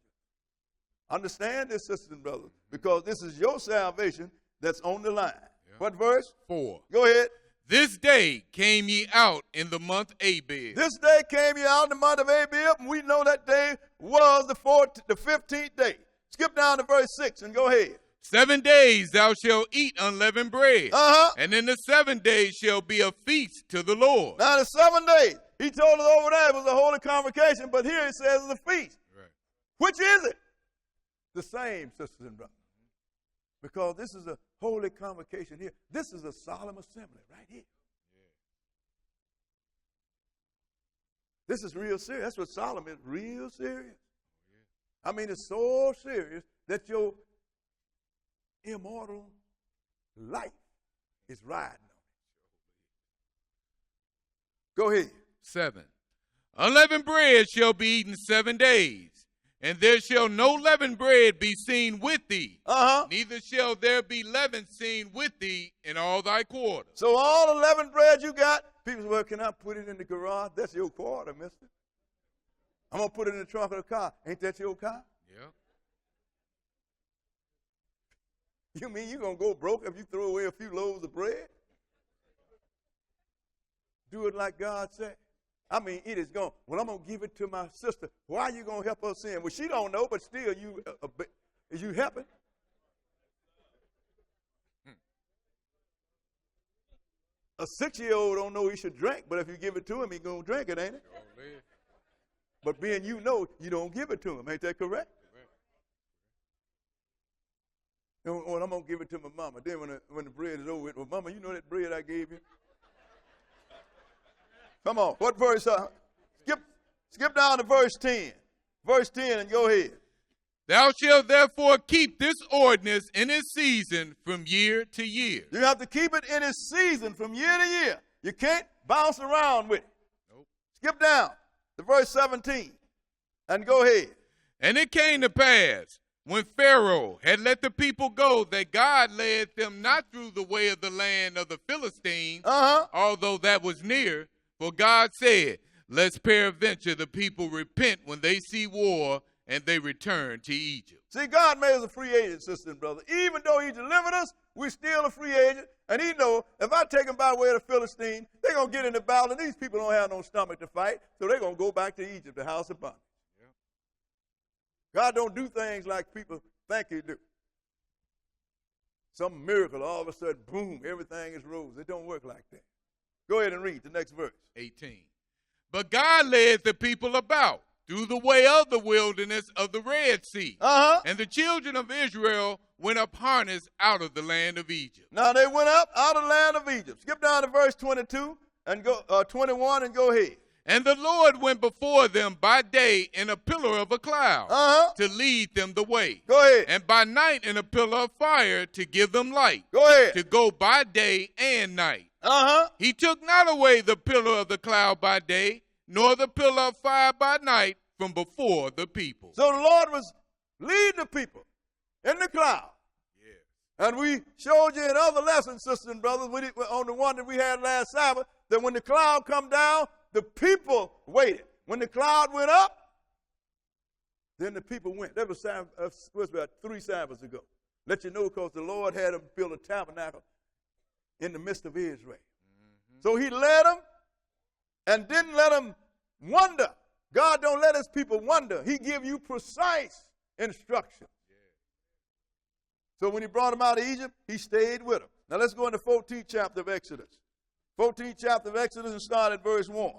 Understand this, sisters and brothers, because this is your salvation that's on the line. Yep. What verse? 4. Go ahead. This day came ye out in the month Abib. This day came ye out in the month of Abib, and we know that day was the 15th day. Skip down to verse 6 and go ahead. 7 days thou shalt eat unleavened bread, and in the 7 days shall be a feast to the Lord. Now the 7 days, he told us over there it was a holy convocation, but here it says it's a feast. Right. Which is it? The same, sisters and brothers. Because this is a holy convocation here. This is a solemn assembly right here. Yeah. This is real serious. That's what solemn is, real serious. Yeah. I mean, it's so serious that your immortal life is riding on it. Go ahead. 7. Unleavened bread shall be eaten 7 days. And there shall no leavened bread be seen with thee, neither shall there be leaven seen with thee in all thy quarters. So all the leavened bread you got, people say, well, can I put it in the garage? That's your quarter, mister. I'm going to put it in the trunk of the car. Ain't that your car? Yeah. You mean you're going to go broke if you throw away a few loaves of bread? Do it like God said. I mean, it is gone. Well, I'm going to give it to my sister. Why are you going to help her sin? Well, she don't know, but still, is you helping? A 6-year-old don't know he should drink, but if you give it to him, he's going to drink it, ain't it? But being you know, you don't give it to him. Ain't that correct? Well, I'm going to give it to my mama. Then when the bread is over with, well, mama, you know that bread I gave you? Come on, what verse? Skip down to verse 10. Verse 10 and go ahead. Thou shalt therefore keep this ordinance in its season from year to year. You have to keep it in its season from year to year. You can't bounce around with it. Nope. Skip down to verse 17 and go ahead. And it came to pass, when Pharaoh had let the people go, that God led them not through the way of the land of the Philistines, although that was near. For God said, lest peradventure the people repent when they see war and they returned to Egypt. See, God made us a free agent, sister and brother. Even though he delivered us, we're still a free agent. And he knows if I take them by way of the Philistine, they're going to get in the battle, and these people don't have no stomach to fight, so they're going to go back to Egypt, the house of bondage. Yeah. God don't do things like people think he do. Some miracle, all of a sudden, boom, everything is rose. It don't work like that. Go ahead and read the next verse. 18. But God led the people about through the way of the wilderness of the Red Sea. And the children of Israel went up harnessed out of the land of Egypt. Now they went up out of the land of Egypt. Skip down to verse 22 and go 21 and go ahead. And the Lord went before them by day in a pillar of a cloud to lead them the way. Go ahead. And by night in a pillar of fire to give them light. Go ahead. To go by day and night. He took not away the pillar of the cloud by day, nor the pillar of fire by night from before the people. So the Lord was leading the people in the cloud. Yeah. And we showed you in other lessons, sisters and brothers, on the one that we had last Sabbath, that when the cloud come down, the people waited. When the cloud went up, then the people went. That was supposed to be about 3 Sabbaths ago. Let you know, because the Lord had them build a tabernacle in the midst of Israel. So he led them and didn't let them wonder. God don't let his people wonder. He give you precise instruction. So when he brought them out of Egypt, he stayed with them. Now let's go into the 14th chapter of Exodus. 14th chapter of Exodus and start at verse 1.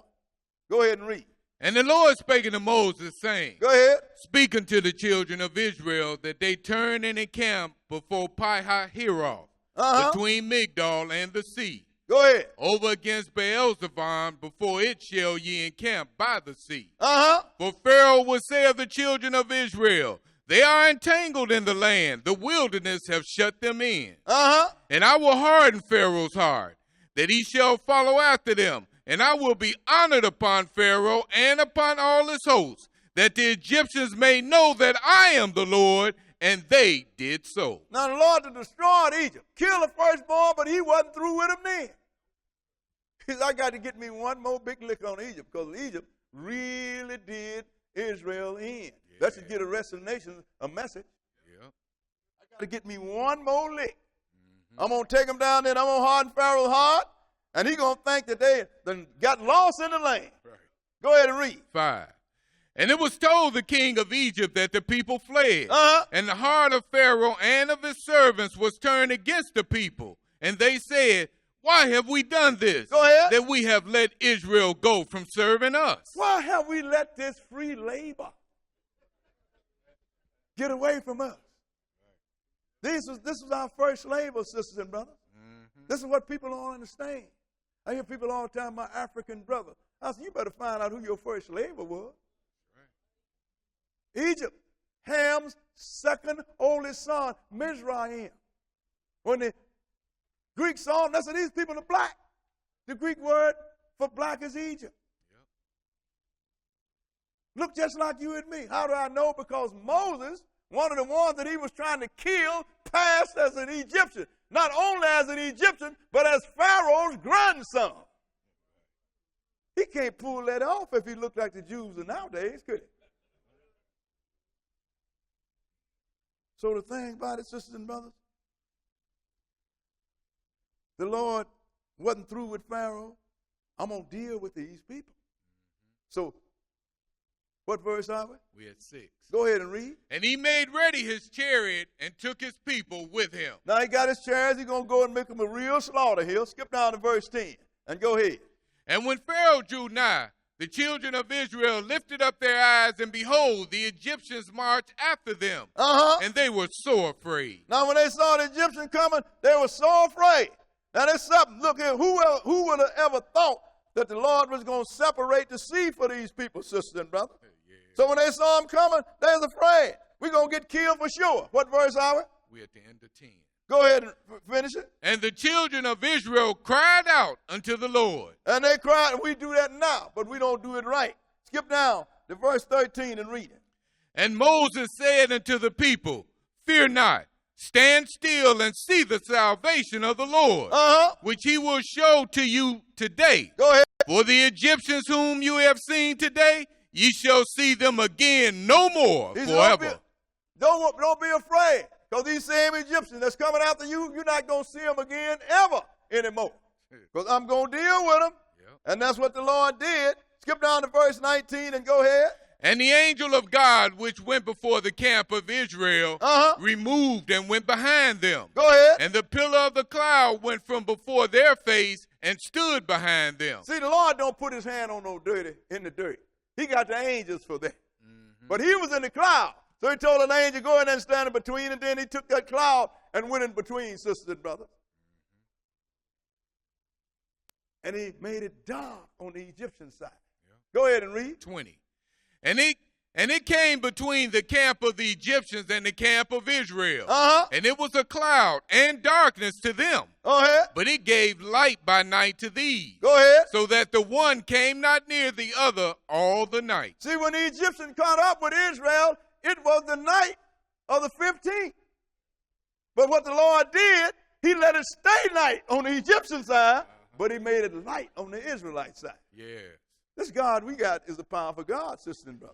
Go ahead and read. And the Lord spake unto Moses, saying, Go ahead. Speak unto the children of Israel that they turn and encamp before Pi-hahiroth, between Migdol and the sea. Go ahead. Over against Baal-zephon, before it shall ye encamp by the sea. For Pharaoh will say of the children of Israel, they are entangled in the land. The wilderness have shut them in. And I will harden Pharaoh's heart, that he shall follow after them. And I will be honored upon Pharaoh and upon all his hosts, that the Egyptians may know that I am the Lord, and they did so. Now the Lord destroyed Egypt, killed the firstborn, but he wasn't through with them then. He said, I got to get me one more big lick on Egypt, because Egypt really did Israel in. Yeah. That should get the rest of the nation a message. Yeah. I got to get me one more lick. I'm going to take them down there, and I'm going to harden Pharaoh's heart, and he's going to think that they done got lost in the land. Right. Go ahead and read. 5. And it was told the king of Egypt that the people fled. And the heart of Pharaoh and of his servants was turned against the people. And they said, why have we done this? Go ahead. That we have let Israel go from serving us. Why have we let this free labor get away from us? This was our first labor, sisters and brothers. This is what people don't understand. I hear people all the time, my African brother. I said, you better find out who your first labor was. Egypt, Ham's second oldest son, Mizraim. When the Greeks saw him, they said, these people are black. The Greek word for black is Egypt. Look just like you and me. How do I know? Because Moses, one of the ones that he was trying to kill, passed as an Egyptian. Not only as an Egyptian, but as Pharaoh's grandson. He can't pull that off if he looked like the Jews of nowadays, could he? So the thing about it, sisters and brothers, the Lord wasn't through with Pharaoh. I'm going to deal with these people. So, what verse are we? We're at 6. Go ahead and read. And he made ready his chariot and took his people with him. Now he got his chariots. He's going to go and make them a real slaughter here. Skip down to verse 10 and go ahead. And when Pharaoh drew nigh, the children of Israel lifted up their eyes, and behold, the Egyptians marched after them. And they were so afraid. Now when they saw the Egyptians coming, they were so afraid. Now there's something. Look here, who would have ever thought that the Lord was going to separate the sea for these people, sisters and brothers? So when they saw them coming, they was afraid. We're going to get killed for sure. What verse are we? We're at the end of 10. Go ahead and finish it. And the children of Israel cried out unto the Lord. And they cried, and we do that now, but we don't do it right. Skip down to verse 13 and read it. And Moses said unto the people, fear not, stand still and see the salvation of the Lord, which he will show to you today. Go ahead. For the Egyptians whom you have seen today, ye shall see them again no more forever. Don't be afraid, because these same Egyptians that's coming after you, you're not going to see them again ever anymore. Because I'm going to deal with them. Yep. And that's what the Lord did. Skip down to verse 19 and go ahead. And the angel of God, which went before the camp of Israel, removed and went behind them. Go ahead. And the pillar of the cloud went from before their face and stood behind them. See, the Lord don't put his hand on no dirty in the dirt. He got the angels for that. Mm-hmm. But he was in the cloud. So he told an angel, go in and stand in between, and then he took that cloud and went in between, sisters and brothers. And he made it dark on the Egyptian side. Yeah. Go ahead and read. 20. And it came between the camp of the Egyptians and the camp of Israel. And it was a cloud and darkness to them. Go ahead. But it gave light by night to these. Go ahead. So that the one came not near the other all the night. See, when the Egyptians caught up with Israel, it was the night of the 15th. But what the Lord did, he let it stay night on the Egyptian side, but he made it light on the Israelite side. Yeah. This God we got is a powerful God, sister and brother.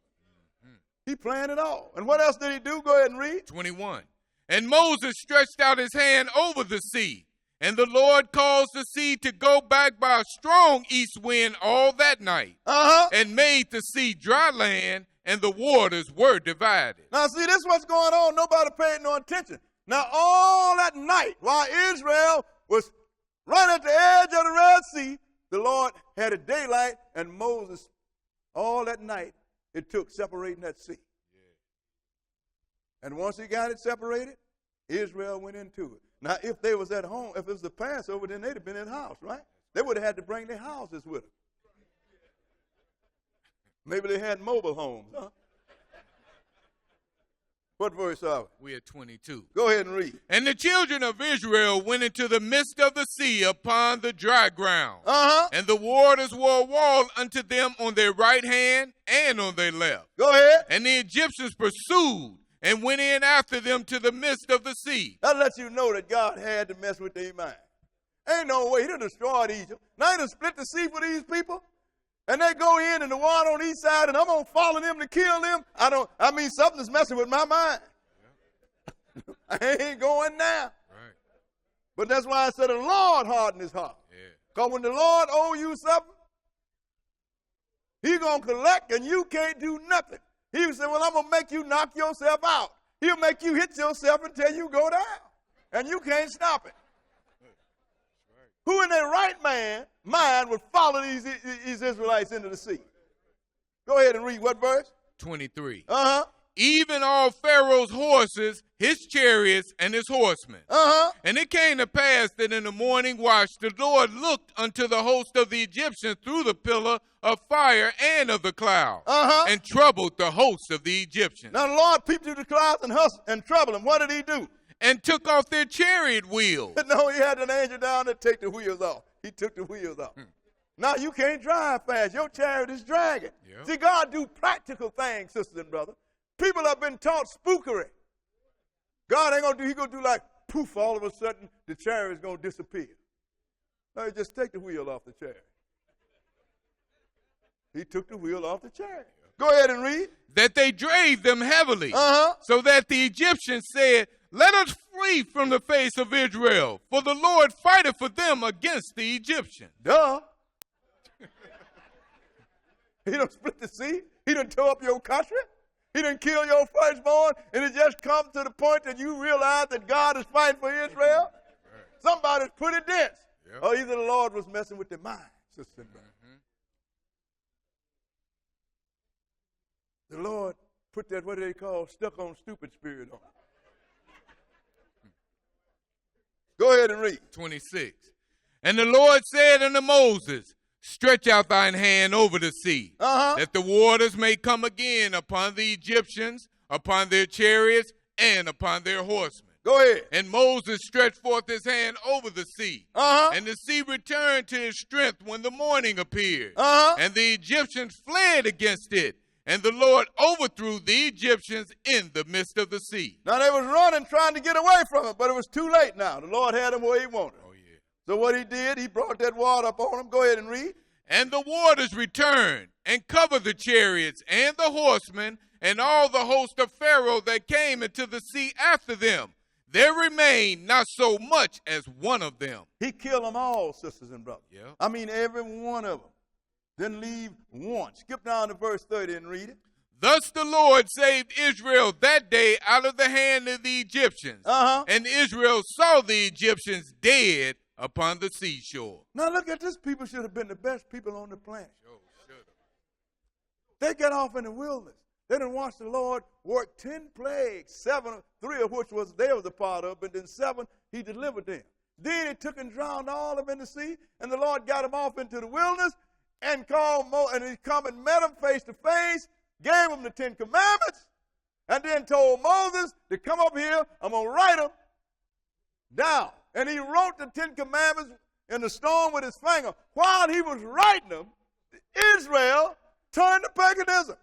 Mm-hmm. He planned it all. And what else did he do? Go ahead and read. 21. And Moses stretched out his hand over the sea, and the Lord caused the sea to go back by a strong east wind all that night, and made the sea dry land, and the waters were divided. Now, see, this is what's going on. Nobody paid no attention. Now, all that night, while Israel was right at the edge of the Red Sea, the Lord had a daylight, and Moses, all that night, it took separating that sea. Yeah. And once he got it separated, Israel went into it. Now, if they was at home, if it was the Passover, then they'd have been in the house, right? They would have had to bring their houses with them. Maybe they had mobile homes, huh? What verse are we? We're at 22. Go ahead and read. And the children of Israel went into the midst of the sea upon the dry ground. And the waters were a wall unto them on their right hand and on their left. Go ahead. And the Egyptians pursued and went in after them to the midst of the sea. That lets you know that God had to mess with their mind. Ain't no way. He done destroyed Egypt. Now he done split the sea for these people. And they go in the water on each side, and I'm going to follow them to kill them. I mean, something's messing with my mind. I ain't going now. Right. But that's why I said the Lord hardened his heart. Because when the Lord owe you something, he's going to collect, and you can't do nothing. He will say, well, I'm going to make you knock yourself out. He'll make you hit yourself until you go down. And you can't stop it. Who in their right mind would follow these Israelites into the sea? Go ahead and read what verse? 23. Even all Pharaoh's horses, his chariots, and his horsemen. And it came to pass that in the morning watch the Lord looked unto the host of the Egyptians through the pillar of fire and of the cloud, and troubled the host of the Egyptians. Now the Lord peeped through the clouds and troubled them. What did he do? And took off their chariot wheels. No, he had an angel down there take the wheels off. He took the wheels off. Now you can't drive fast. Your chariot is dragging. Yep. See, God do practical things, sisters and brothers. People have been taught spookery. God ain't going to do, he's going to do like poof, all of a sudden the chariot is going to disappear. No, just take the wheel off the chariot. He took the wheel off the chariot. Go ahead and read. That they drave them heavily, so that the Egyptians said, let us flee from the face of Israel, for the Lord fighteth for them against the Egyptians. Duh. He done split the sea. He done tore up your country. He done kill your firstborn. And it just comes to the point that you realize that God is fighting for Israel. Somebody's put it dense. Yep. Or either the Lord was messing with their mind, sister and brother. The Lord put that, what do they call, stuck on stupid spirit on. Go ahead and read. 26. And the Lord said unto Moses, stretch out thine hand over the sea, that the waters may come again upon the Egyptians, upon their chariots, and upon their horsemen. Go ahead. And Moses stretched forth his hand over the sea, and the sea returned to his strength when the morning appeared. And the Egyptians fled against it, and the Lord overthrew the Egyptians in the midst of the sea. Now they was running, trying to get away from it, but it was too late now. The Lord had them where he wanted. Oh, yeah. So what he did, he brought that water up on them. Go ahead and read. And the waters returned and covered the chariots and the horsemen and all the host of Pharaoh that came into the sea after them. There remained not so much as one of them. He killed them all, sisters and brothers. Yeah. I mean, every one of them. Didn't leave one. Skip down to verse 30 and read it. Thus the Lord saved Israel that day out of the hand of the Egyptians. And Israel saw the Egyptians dead upon the seashore. Now look at this. People should have been the best people on the planet. Sure. They got off in the wilderness. They didn't watch the Lord work 10 plagues, 3 of which they was a part of, but then 7 he delivered them. Then he took and drowned all of them in the sea, and the Lord got them off into the wilderness and called and he come and met them face to face, gave them the 10 commandments, and then told Moses to come up here, I'm going to write them down. And he wrote the 10 commandments in the stone with his finger. While he was writing them, Israel turned to paganism.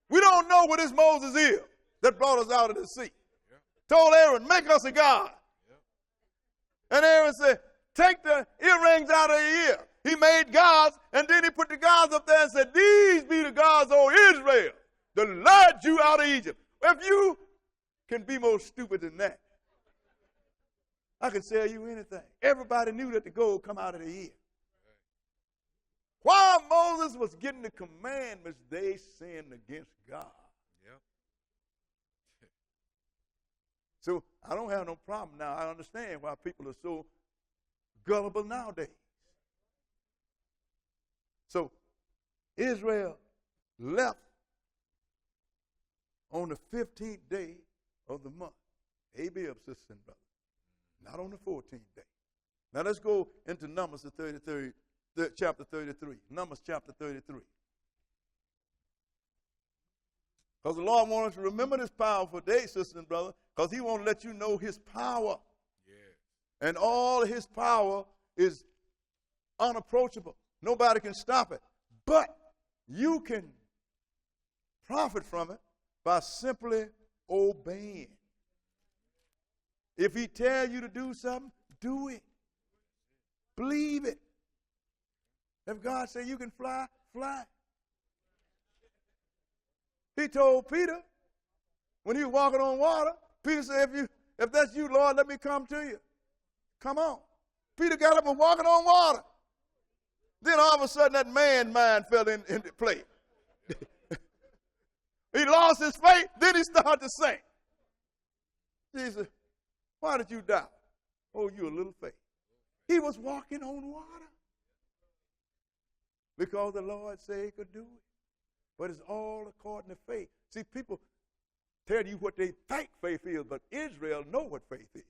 We don't know what this Moses is that brought us out of the sea. Yeah. Told Aaron, make us a god. Yeah. And Aaron said, take the earrings out of your ear. He made gods, and then he put the gods up there and said, these be the gods, O Israel, that led you out of Egypt. If you can be more stupid than that, I can sell you anything. Everybody knew that the gold come out of the ear. While Moses was getting the commandments, they sinned against God. Yep. So I don't have no problem now. I understand why people are so gullible nowadays. So Israel left on the 15th day of the month. Abib, sisters and brothers. Not on the 14th day. Now let's go into Numbers, chapter 33. Numbers chapter 33. Because the Lord wants us to remember this powerful day, sisters and brothers, because he wants to let you know his power. Yeah. And all his power is unapproachable. Nobody can stop it. But you can profit from it by simply obeying. If he tells you to do something, do it. Believe it. If God said you can fly, fly. He told Peter, when he was walking on water, Peter said, if that's you, Lord, let me come to you. Come on. Peter got up and walking on water. Then all of a sudden that man mind fell into play. He lost his faith, then he started to sink. Jesus, why did you doubt? Oh, you a little faith. He was walking on water. Because the Lord said he could do it. But it's all according to faith. See, people tell you what they think faith is, but Israel know what faith is.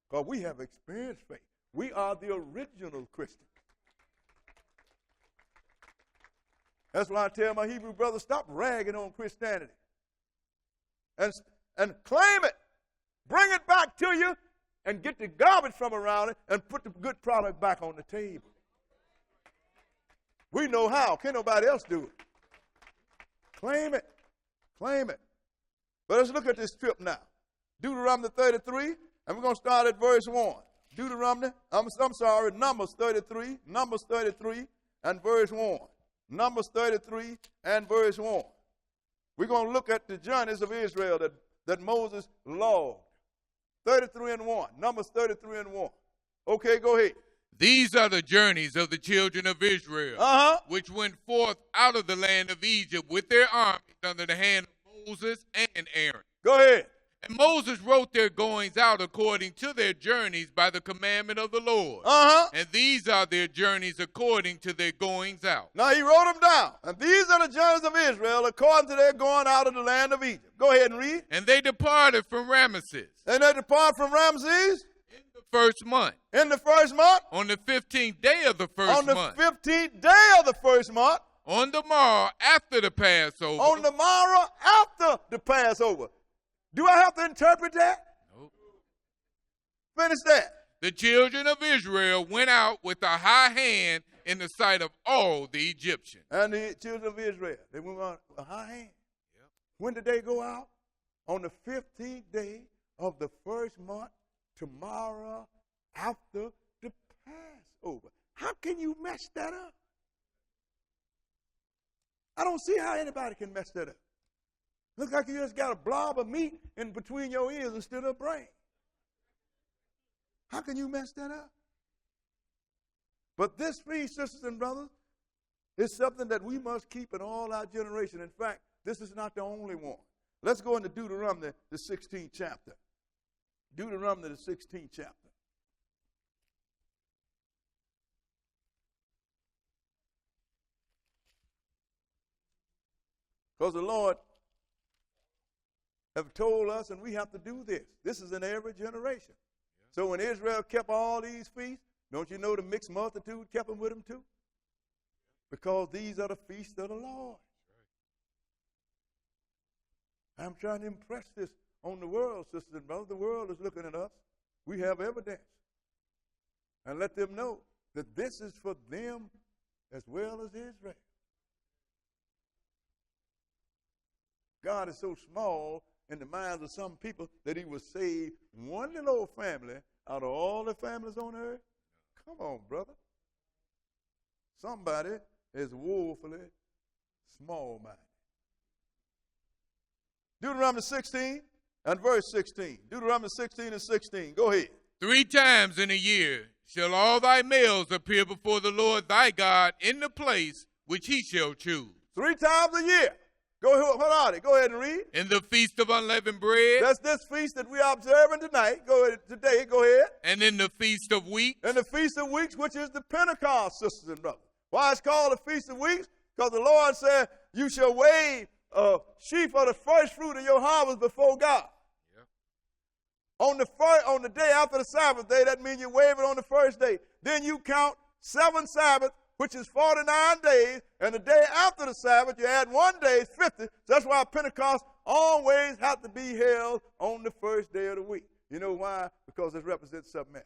Because we have experienced faith. We are the original Christians. That's why I tell my Hebrew brothers, stop ragging on Christianity. And claim it. Bring it back to you and get the garbage from around it and put the good product back on the table. We know how. Can't nobody else do it. Claim it. Claim it. But let's look at this trip now. Deuteronomy 33, and we're going to start at verse 1. Numbers 33. Numbers 33 and verse 1. Numbers 33 and verse 1. We're going to look at the journeys of Israel that Moses logged. 33 and 1. Numbers 33 and 1. Okay, go ahead. These are the journeys of the children of Israel, which went forth out of the land of Egypt with their armies under the hand of Moses and Aaron. Go ahead. And Moses wrote their goings out according to their journeys by the commandment of the Lord. And these are their journeys according to their goings out. Now he wrote them down. And these are the journeys of Israel according to their going out of the land of Egypt. Go ahead and read. And they departed from Ramesses. And they depart from Ramesses? In the first month. In the first month? On the 15th day of the first month. On the 15th day of the first month. On the morrow after the Passover. On the morrow after the Passover. Do I have to interpret that? Nope. Finish that. The children of Israel went out with a high hand in the sight of all the Egyptians. And the children of Israel, they went out with a high hand. Yep. When did they go out? On the 15th day of the first month, tomorrow after the Passover. How can you mess that up? I don't see how anybody can mess that up. Looks like you just got a blob of meat in between your ears instead of a brain. How can you mess that up? But this feast, sisters and brothers, is something that we must keep in all our generation. In fact, this is not the only one. Let's go into Deuteronomy, the 16th chapter. Deuteronomy, the 16th chapter. Because the Lord have told us, and we have to do this. This is in every generation. Yeah. So when Israel kept all these feasts, don't you know the mixed multitude kept them with them too? Because these are the feasts of the Lord. Right. I'm trying to impress this on the world, sisters and brothers. The world is looking at us. We have evidence. And let them know that this is for them as well as Israel. God is so small in the minds of some people that he will save one little old family out of all the families on earth. Come on, brother. Somebody is woefully small-minded. Deuteronomy 16 and verse 16. Deuteronomy 16 and 16. Go ahead. 3 times in a year shall all thy males appear before the Lord thy God in the place which he shall choose. 3 times a year. Go ahead, what are they? Go ahead and read. In the feast of unleavened bread. That's this feast that we are observing tonight. Go ahead, today, go ahead. And in the feast of weeks. And the feast of weeks, which is the Pentecost, sisters and brothers. Why it's called the feast of weeks? Because the Lord said, you shall wave a sheaf of the first fruit of your harvest before God. Yep. On the day after the Sabbath day, that means you wave it on the first day. Then you count 7 Sabbaths, which is 49 days, and the day after the Sabbath, you add 1 day, 50. So that's why Pentecost always has to be held on the first day of the week. You know why? Because it represents something else.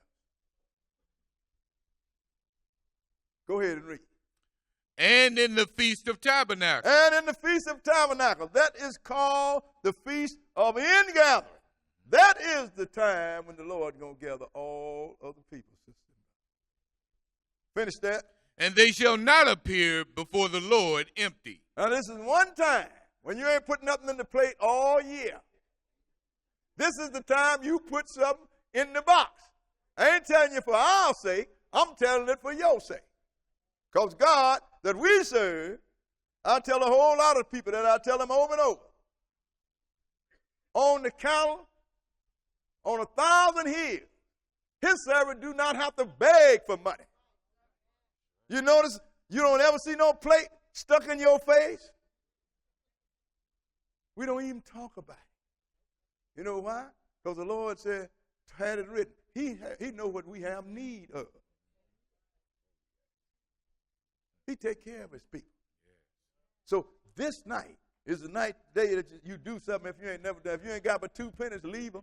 Go ahead and read. And in the Feast of Tabernacles. And in the Feast of Tabernacles. That is called the Feast of Ingathering. That is the time when the Lord is going to gather all of the people. Finish that. And they shall not appear before the Lord empty. Now this is one time when you ain't put nothing in the plate all year. This is the time you put something in the box. I ain't telling you for our sake. I'm telling it for your sake. Because God that we serve, I tell a whole lot of people that I tell them over and over. On the cattle, on 1,000 hills, his servant do not have to beg for money. You notice you don't ever see no plate stuck in your face? We don't even talk about it. You know why? Because the Lord said, had it written, he knows what we have need of. He take care of his people. So this night is the night day that you do something if you ain't never done. If you ain't got but 2 pennies, leave them.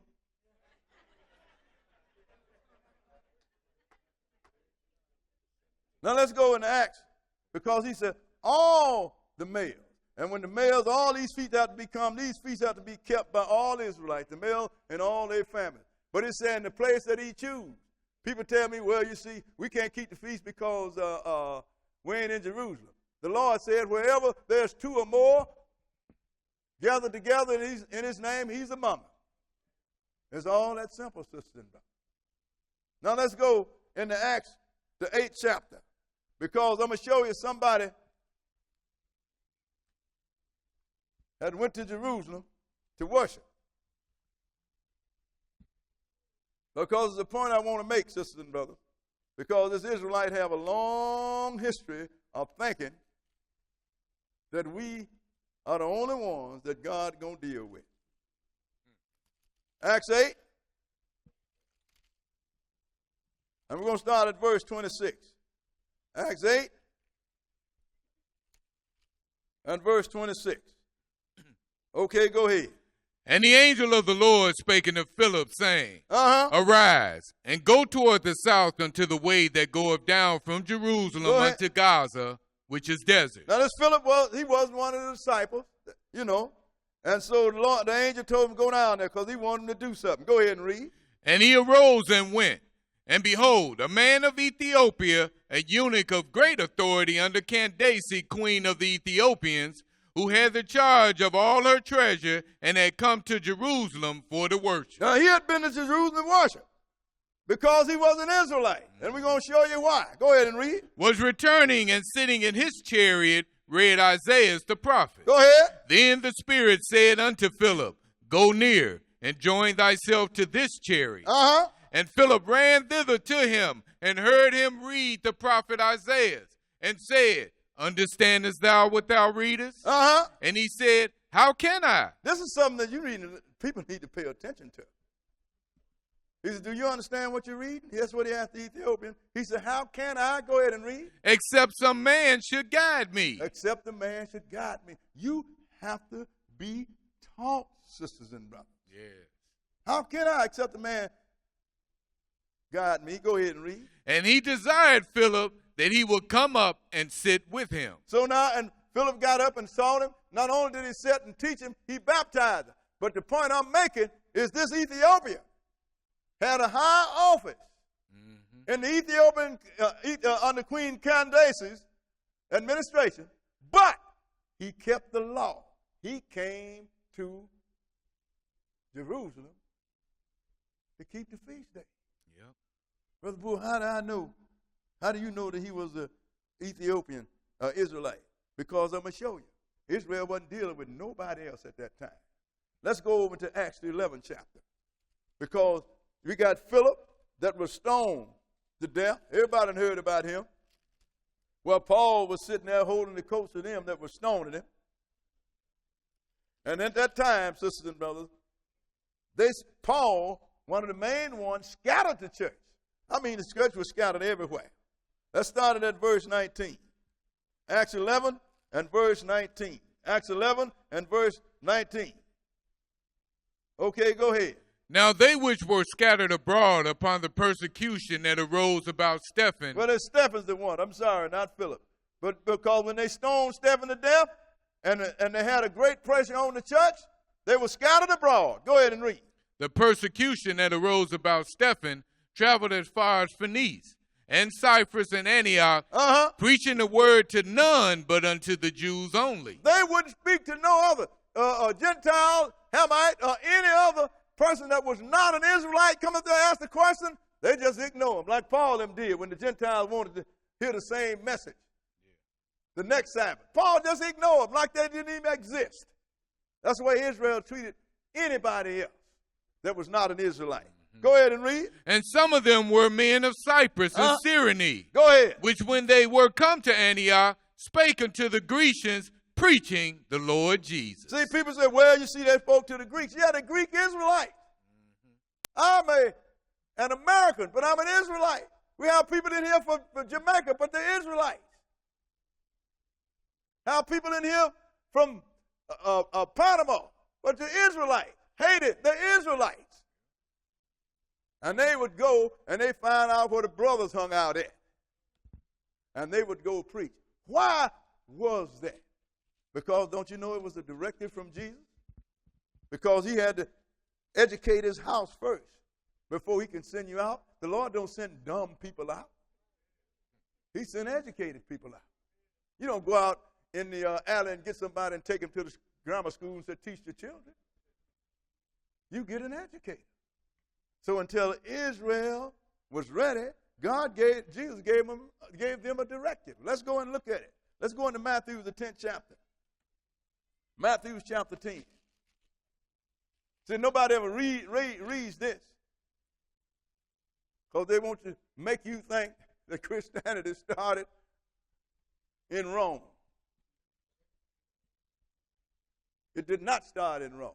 Now let's go into Acts, because he said all the males. And when the males, all these feasts have to be kept by all Israelites, the male and all their families. But it said in the place that he choose. People tell me, well, you see, we can't keep the feast because we ain't in Jerusalem. The Lord said, wherever there's 2 or more gathered together in his name, he's among them. It's all that simple, sister and brother. Now let's go into Acts, the 8th chapter. Because I'm going to show you somebody that went to Jerusalem to worship. Because it's a point I want to make, sisters and brothers. Because this Israelite have a long history of thinking that we are the only ones that God going to deal with. Acts 8. And we're going to start at verse 26. Acts 8 and verse 26. Okay, go ahead. And the angel of the Lord spake unto Philip, saying, Arise, and go toward the south unto the way that goeth down from Jerusalem unto Gaza, which is desert. Now this Philip, he wasn't one of the disciples, you know. And so the angel told him to go down there because he wanted him to do something. Go ahead and read. And he arose and went, And behold, a man of Ethiopia, a eunuch of great authority under Candace, queen of the Ethiopians, who had the charge of all her treasure and had come to Jerusalem for the worship. Now, he had been to Jerusalem to worship because he was an Israelite. And we're going to show you why. Go ahead and read. Was returning and sitting in his chariot, read Isaiah the prophet. Go ahead. Then the Spirit said unto Philip, Go near and join thyself to this chariot. And Philip ran thither to him and heard him read the prophet Isaiah and said, Understandest thou what thou readest? And he said, How can I? This is something that people need to pay attention to. He said, Do you understand what you're reading? That's what he asked the Ethiopian. He said, How can I? Go ahead and read. Except some man should guide me. Except the man should guide me. You have to be taught, sisters and brothers. Yes. How can I except the man guide me? Go ahead and read. And he desired Philip that he would come up and sit with him. So now, and Philip got up and saw him. Not only did he sit and teach him, he baptized him. But the point I'm making is this Ethiopia had a high office in the Ethiopian, under Queen Candace's administration, but he kept the law. He came to Jerusalem to keep the feast day. Yep. Brother Bull, how do I know? How do you know that he was an Ethiopian Israelite? Because I'm going to show you. Israel wasn't dealing with nobody else at that time. Let's go over to Acts the 11th chapter. Because we got Philip that was stoned to death. Everybody had heard about him. Well, Paul was sitting there holding the coats of them that were stoning him. And at that time, sisters and brothers, Paul, one of the main ones, scattered the church. I mean, the church was scattered everywhere. Let's start at verse 19. Acts 11 and verse 19. Acts 11 and verse 19. Okay, go ahead. Now they which were scattered abroad upon the persecution that arose about Stephen. Well, it's Stephen's the one. I'm sorry, not Philip. But because when they stoned Stephen to death and they had a great pressure on the church, they were scattered abroad. Go ahead and read. The persecution that arose about Stephen traveled as far as Phoenice and Cyprus and Antioch, preaching the word to none but unto the Jews only. They wouldn't speak to no other Gentile, Hamite, or any other person that was not an Israelite come up there and ask the question. They just ignore him, like Paul them did when the Gentiles wanted to hear the same message. The next Sabbath. Paul just ignored them like they didn't even exist. That's the way Israel treated anybody else that was not an Israelite. Go ahead and read. And some of them were men of Cyprus and Cyrene. Go ahead. Which when they were come to Antioch, spake unto the Grecians, preaching the Lord Jesus. See, people say, well, you see, they spoke to the Greeks. Yeah, the Greek Israelite. I'm an American, but I'm an Israelite. We have people in here for Jamaica, but they're Israelites. Have people in here from Panama, but they're Israelites. Haiti, they're Israelites. And they would go and they find out where the brothers hung out at. And they would go preach. Why was that? Because don't you know it was a directive from Jesus? Because he had to educate his house first before he can send you out. The Lord don't send dumb people out. He sent educated people out. You don't go out in the alley and get somebody and take them to the grammar school and say, teach the children. You get an educator. So until Israel was ready, Jesus gave them a directive. Let's go and look at it. Let's go into Matthew, the 10th chapter. Matthew chapter 10. See, nobody ever reads this. Because they want to make you think that Christianity started in Rome. It did not start in Rome.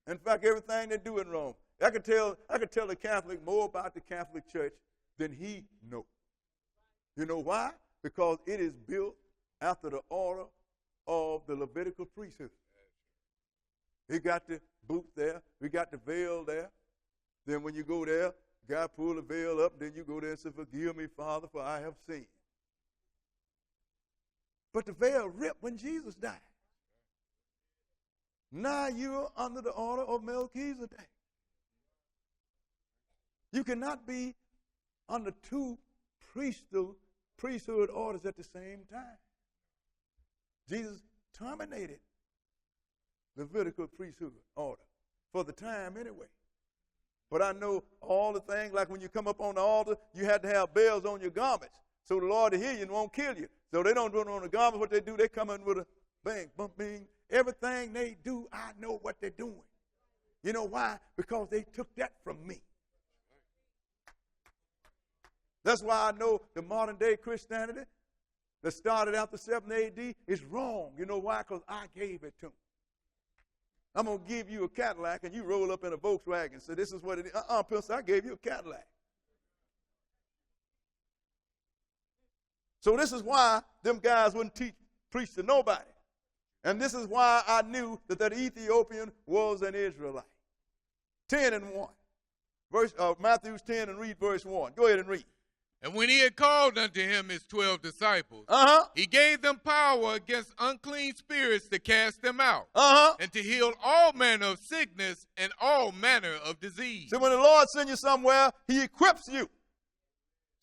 In fact, everything they do in Rome, I could tell the Catholic more about the Catholic Church than he knows. You know why? Because it is built after the order of the Levitical priesthood. We got the booth there. We got the veil there. Then when you go there, God pull the veil up. Then you go there and say, forgive me, Father, for I have sinned. But the veil ripped when Jesus died. Now you're under the order of Melchizedek. You cannot be under two priesthood orders at the same time. Jesus terminated the Levitical priesthood order for the time anyway. But I know all the things, like when you come up on the altar, you had to have bells on your garments so the Lord will hear you and won't kill you. So they don't do it on the garment. What they do, they come in with a bang, bump, bing. Everything they do, I know what they're doing. You know why? Because they took that from me. That's why I know the modern day Christianity that started after 7 AD is wrong. You know why? Because I gave it to them. I'm going to give you a Cadillac and you roll up in a Volkswagen and say, this is what it is. Pilsen, I gave you a Cadillac. So this is why them guys wouldn't preach to nobody. And this is why I knew that Ethiopian was an Israelite. 10 and 1. Matthew 10 and read verse 1. Go ahead and read. And when he had called unto him his 12 disciples, he gave them power against unclean spirits to cast them out, and to heal all manner of sickness and all manner of disease. So when the Lord sends you somewhere, he equips you.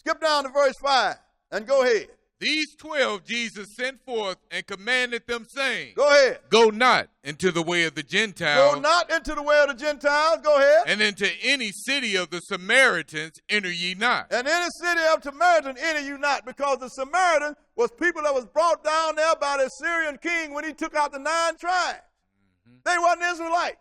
Skip down to verse 5 and go ahead. These 12 Jesus sent forth and commanded them, saying, go ahead. Go not into the way of the Gentiles. Go not into the way of the Gentiles. Go ahead. And into any city of the Samaritans enter ye not. And any city of Samaritans enter you not, because the Samaritans was people that was brought down there by the Syrian king when he took out the 9 tribes. They wasn't Israelites.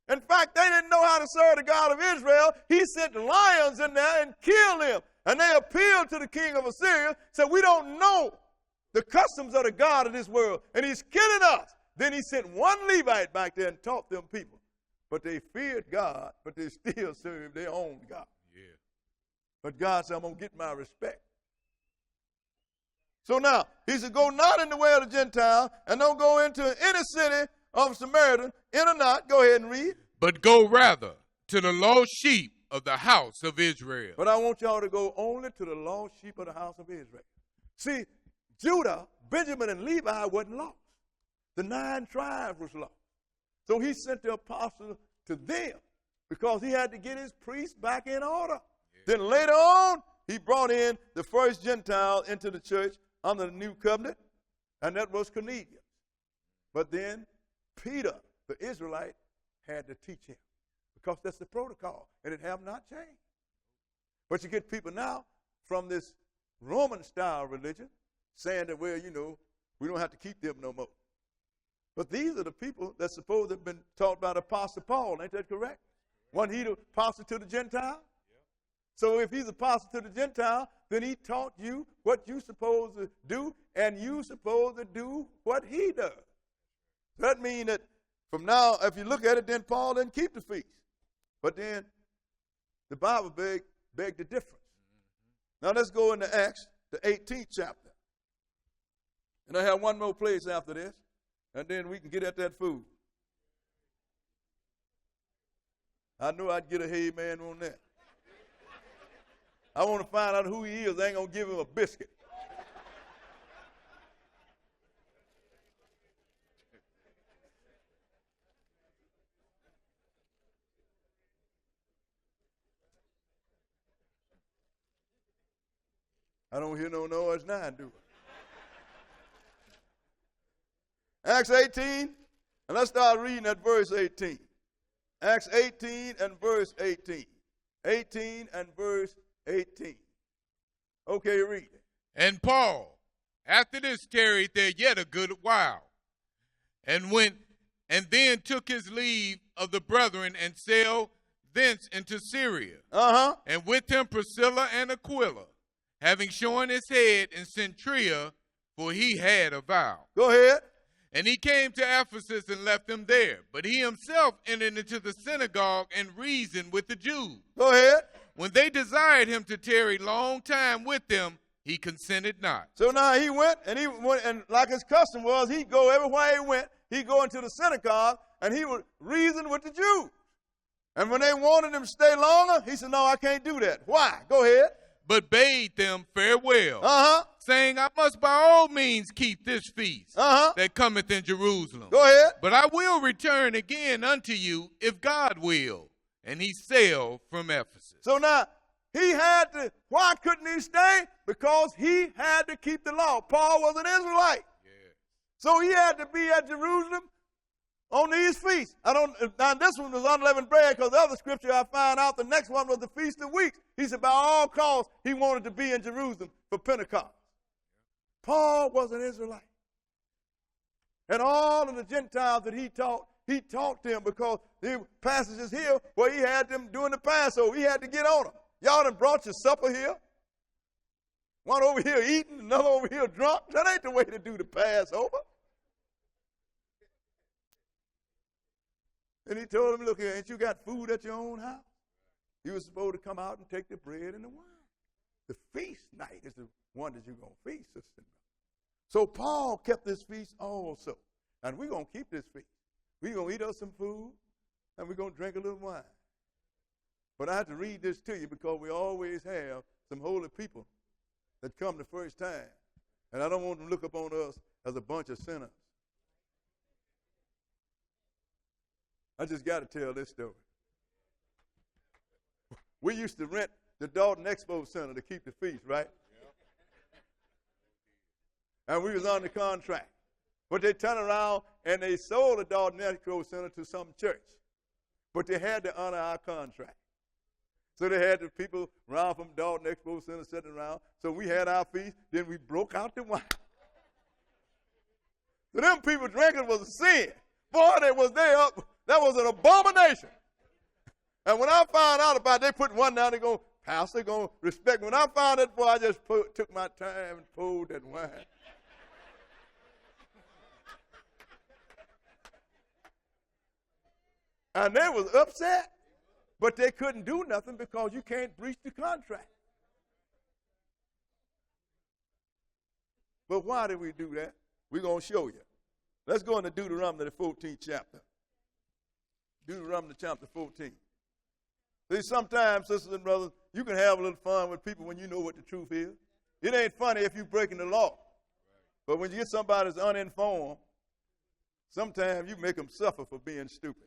In fact, they didn't know how to serve the God of Israel. He sent lions in there and killed them. And they appealed to the king of Assyria, said, we don't know the customs of the God of this world, and he's killing us. Then he sent one Levite back there and taught them people. But they feared God, but they still served their own God. Yeah. But God said, I'm going to get my respect. So now, he said, go not in the way of the Gentiles, and don't go into any city of Samaria, enter not. Go ahead and read. But go rather to the lost sheep of the house of Israel. But I want y'all to go only to the lost sheep of the house of Israel. See, Judah, Benjamin, and Levi wasn't lost. The 9 tribes was lost. So he sent the apostles to them because he had to get his priests back in order. Yeah. Then later on, he brought in the first Gentile into the church under the new covenant, and that was Cornelius. But then Peter, the Israelite, had to teach him, because that's the protocol, and it have not changed. But you get people now from this Roman-style religion saying that, well, you know, we don't have to keep them no more. But these are the people that's supposed to have been taught by the Apostle Paul. Ain't that correct? Wasn't he the apostle to the Gentile? Yeah. So if he's apostle to the Gentile, then he taught you what you're supposed to do, and you're supposed to do what he does. That means that from now, if you look at it, then Paul didn't keep the feast. But then the Bible begged the difference. Now let's go into Acts, the 18th chapter. And I have one more place after this, and then we can get at that food. I know I'd get a hey man on that. I want to find out who he is. I ain't going to give him a biscuit. I don't hear no noise now, do I? Acts 18, and let's start reading at verse 18. Acts 18 and verse 18. 18 and verse 18. Okay, read it. And Paul, after this, tarried there yet a good while, and went, and then took his leave of the brethren, and sailed thence into Syria. And with him Priscilla and Aquila, having shorn his head in Centuria, for he had a vow. Go ahead. And he came to Ephesus and left them there. But he himself entered into the synagogue and reasoned with the Jews. Go ahead. When they desired him to tarry long time with them, he consented not. So now he went, and like his custom was, he'd go everywhere he went. He'd go into the synagogue, and he would reason with the Jews. And when they wanted him to stay longer, he said, no, I can't do that. Why? Go ahead. But bade them farewell, saying, I must by all means keep this feast that cometh in Jerusalem. Go ahead. But I will return again unto you, if God will. and he sailed from Ephesus. So now, he had to, why couldn't he stay? Because he had to keep the law. Paul was an Israelite. Yeah. So he had to be at Jerusalem on these feasts. Now this one was unleavened bread, because the other scripture I find out, the next one was the Feast of Weeks. He said by all costs he wanted to be in Jerusalem for Pentecost. Paul was an Israelite. And all of the Gentiles that he taught them, because there were passages here where he had them doing the Passover. He had to get on them. Y'all done brought your supper here. One over here eating, another over here drunk. That ain't the way to do the Passover. And he told them, look here, ain't you got food at your own house? You were supposed to come out and take the bread and the wine. The feast night is the one that you're going to feast, sister. So Paul kept this feast also. And we're going to keep this feast. We're going to eat us some food, and we're going to drink a little wine. But I have to read this to you because we always have some holy people that come the first time. And I don't want them to look upon us as a bunch of sinners. I just got to tell this story. We used to rent the Dalton Expo Center to keep the feast, right? And we was under contract. But they turned around and they sold the Dalton Expo Center to some church. But they had to honor our contract. So they had the people around from Dalton Expo Center sitting around. So we had our feast. Then we broke out the wine. So them people drinking was a sin. Boy, they was there up. That was an abomination. And when I found out about it, they put one down, they go, Pastor, going to respect me. When I found that, boy, I just took my time and poured that wine. And they was upset, but they couldn't do nothing because you can't breach the contract. But why did we do that? We're going to show you. Let's go into Deuteronomy, the 14th chapter. Deuteronomy chapter 14. See, sometimes, sisters and brothers, you can have a little fun with people when you know what the truth is. It ain't funny if you're breaking the law. But when you get somebody that's uninformed, sometimes you make them suffer for being stupid.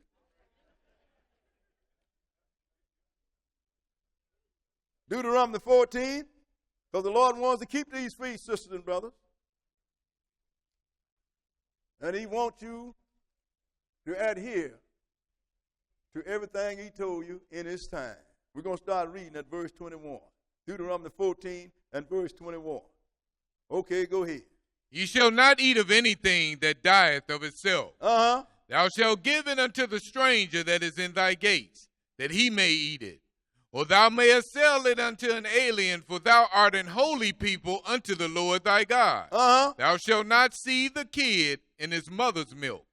Deuteronomy 14, because the Lord wants to keep these feasts, sisters and brothers. And he wants you to adhere to everything he told you in his time. We're going to start reading at verse 21. Deuteronomy 14 and verse 21. Okay, go ahead. Ye shall not eat of anything that dieth of itself. Thou shalt give it unto the stranger that is in thy gates, that he may eat it. Or thou mayest sell it unto an alien, for thou art an holy people unto the Lord thy God. Thou shalt not seethe the kid in his mother's milk.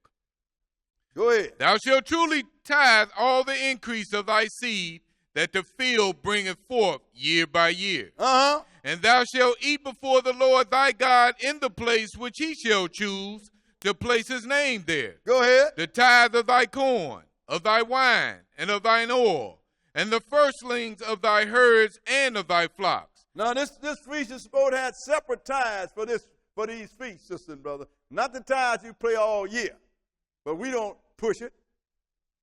Go ahead. Thou shalt truly tithe all the increase of thy seed that the field bringeth forth year by year. And thou shalt eat before the Lord thy God in the place which he shall choose to place his name there. Go ahead. The tithe of thy corn, of thy wine, and of thine oil, and the firstlings of thy herds and of thy flocks. Now this feast is supposed to have separate tithes for these feasts, sister and brother. Not the tithes you pay all year. But we don't push it.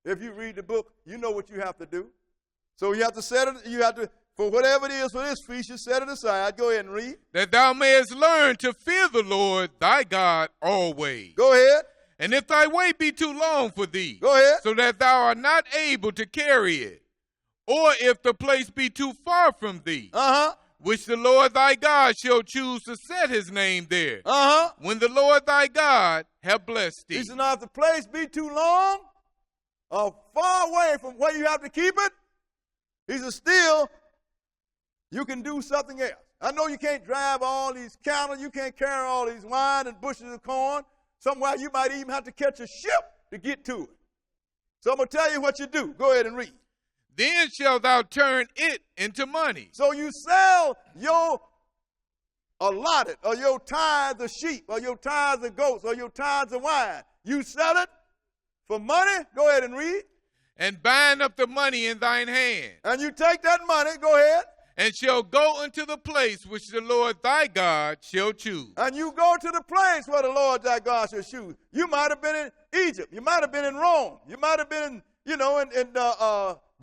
If you read the book, you know what you have to do. So you have to set it, for whatever it is for this feast, you set it aside. Go ahead and read. That thou mayest learn to fear the Lord thy God always. Go ahead. And if thy way be too long for thee, go ahead. So that thou art not able to carry it, or if the place be too far from thee, which the Lord thy God shall choose to set his name there, when the Lord thy God have blessed thee. He said, now if the place be too long or far away from where you have to keep it, he said, still, you can do something else. I know you can't drive all these cattle, you can't carry all these wine and bushels of corn. Somewhere you might even have to catch a ship to get to it. So I'm going to tell you what you do. Go ahead and read. Then shalt thou turn it into money. So you sell your allotted or your tithes of sheep or your tithes of goats or your tithes of wine. You sell it for money. Go ahead and read. And bind up the money in thine hand. And you take that money. Go ahead. And shall go unto the place which the Lord thy God shall choose. And you go to the place where the Lord thy God shall choose. You might have been in Egypt. You might have been in Rome. You might have been in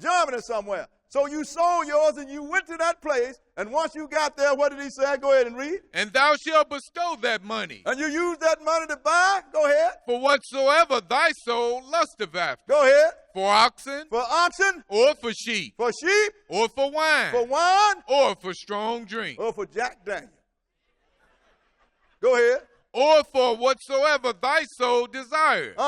Germany somewhere. So you sold yours and you went to that place, and once you got there, what did he say? Go ahead and read. And thou shalt bestow that money. And you used that money to buy? Go ahead. For whatsoever thy soul lusteth after. Go ahead. For oxen. For oxen. Or for sheep. For sheep. Or for wine. For wine. Or for strong drink. Or for Jack Daniel. Go ahead. Or for whatsoever thy soul desireth.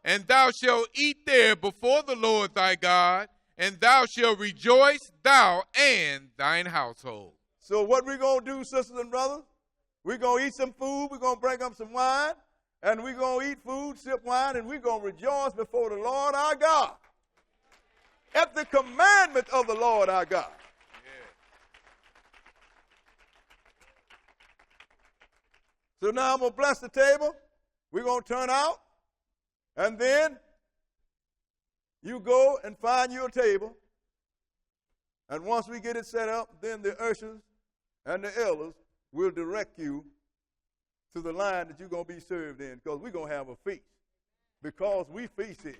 And thou shalt eat there before the Lord thy God, and thou shalt rejoice, thou and thine household. So what we're going to do, sisters and brothers, we're going to eat some food, we're going to bring up some wine, and we're going to eat food, sip wine, and we're going to rejoice before the Lord our God at the commandment of the Lord our God. So now I'm going to bless the table. We're going to turn out, and then you go and find your table. And once we get it set up, then the ushers and the elders will direct you to the line that you're going to be served in, because we're going to have a feast, because we feast here.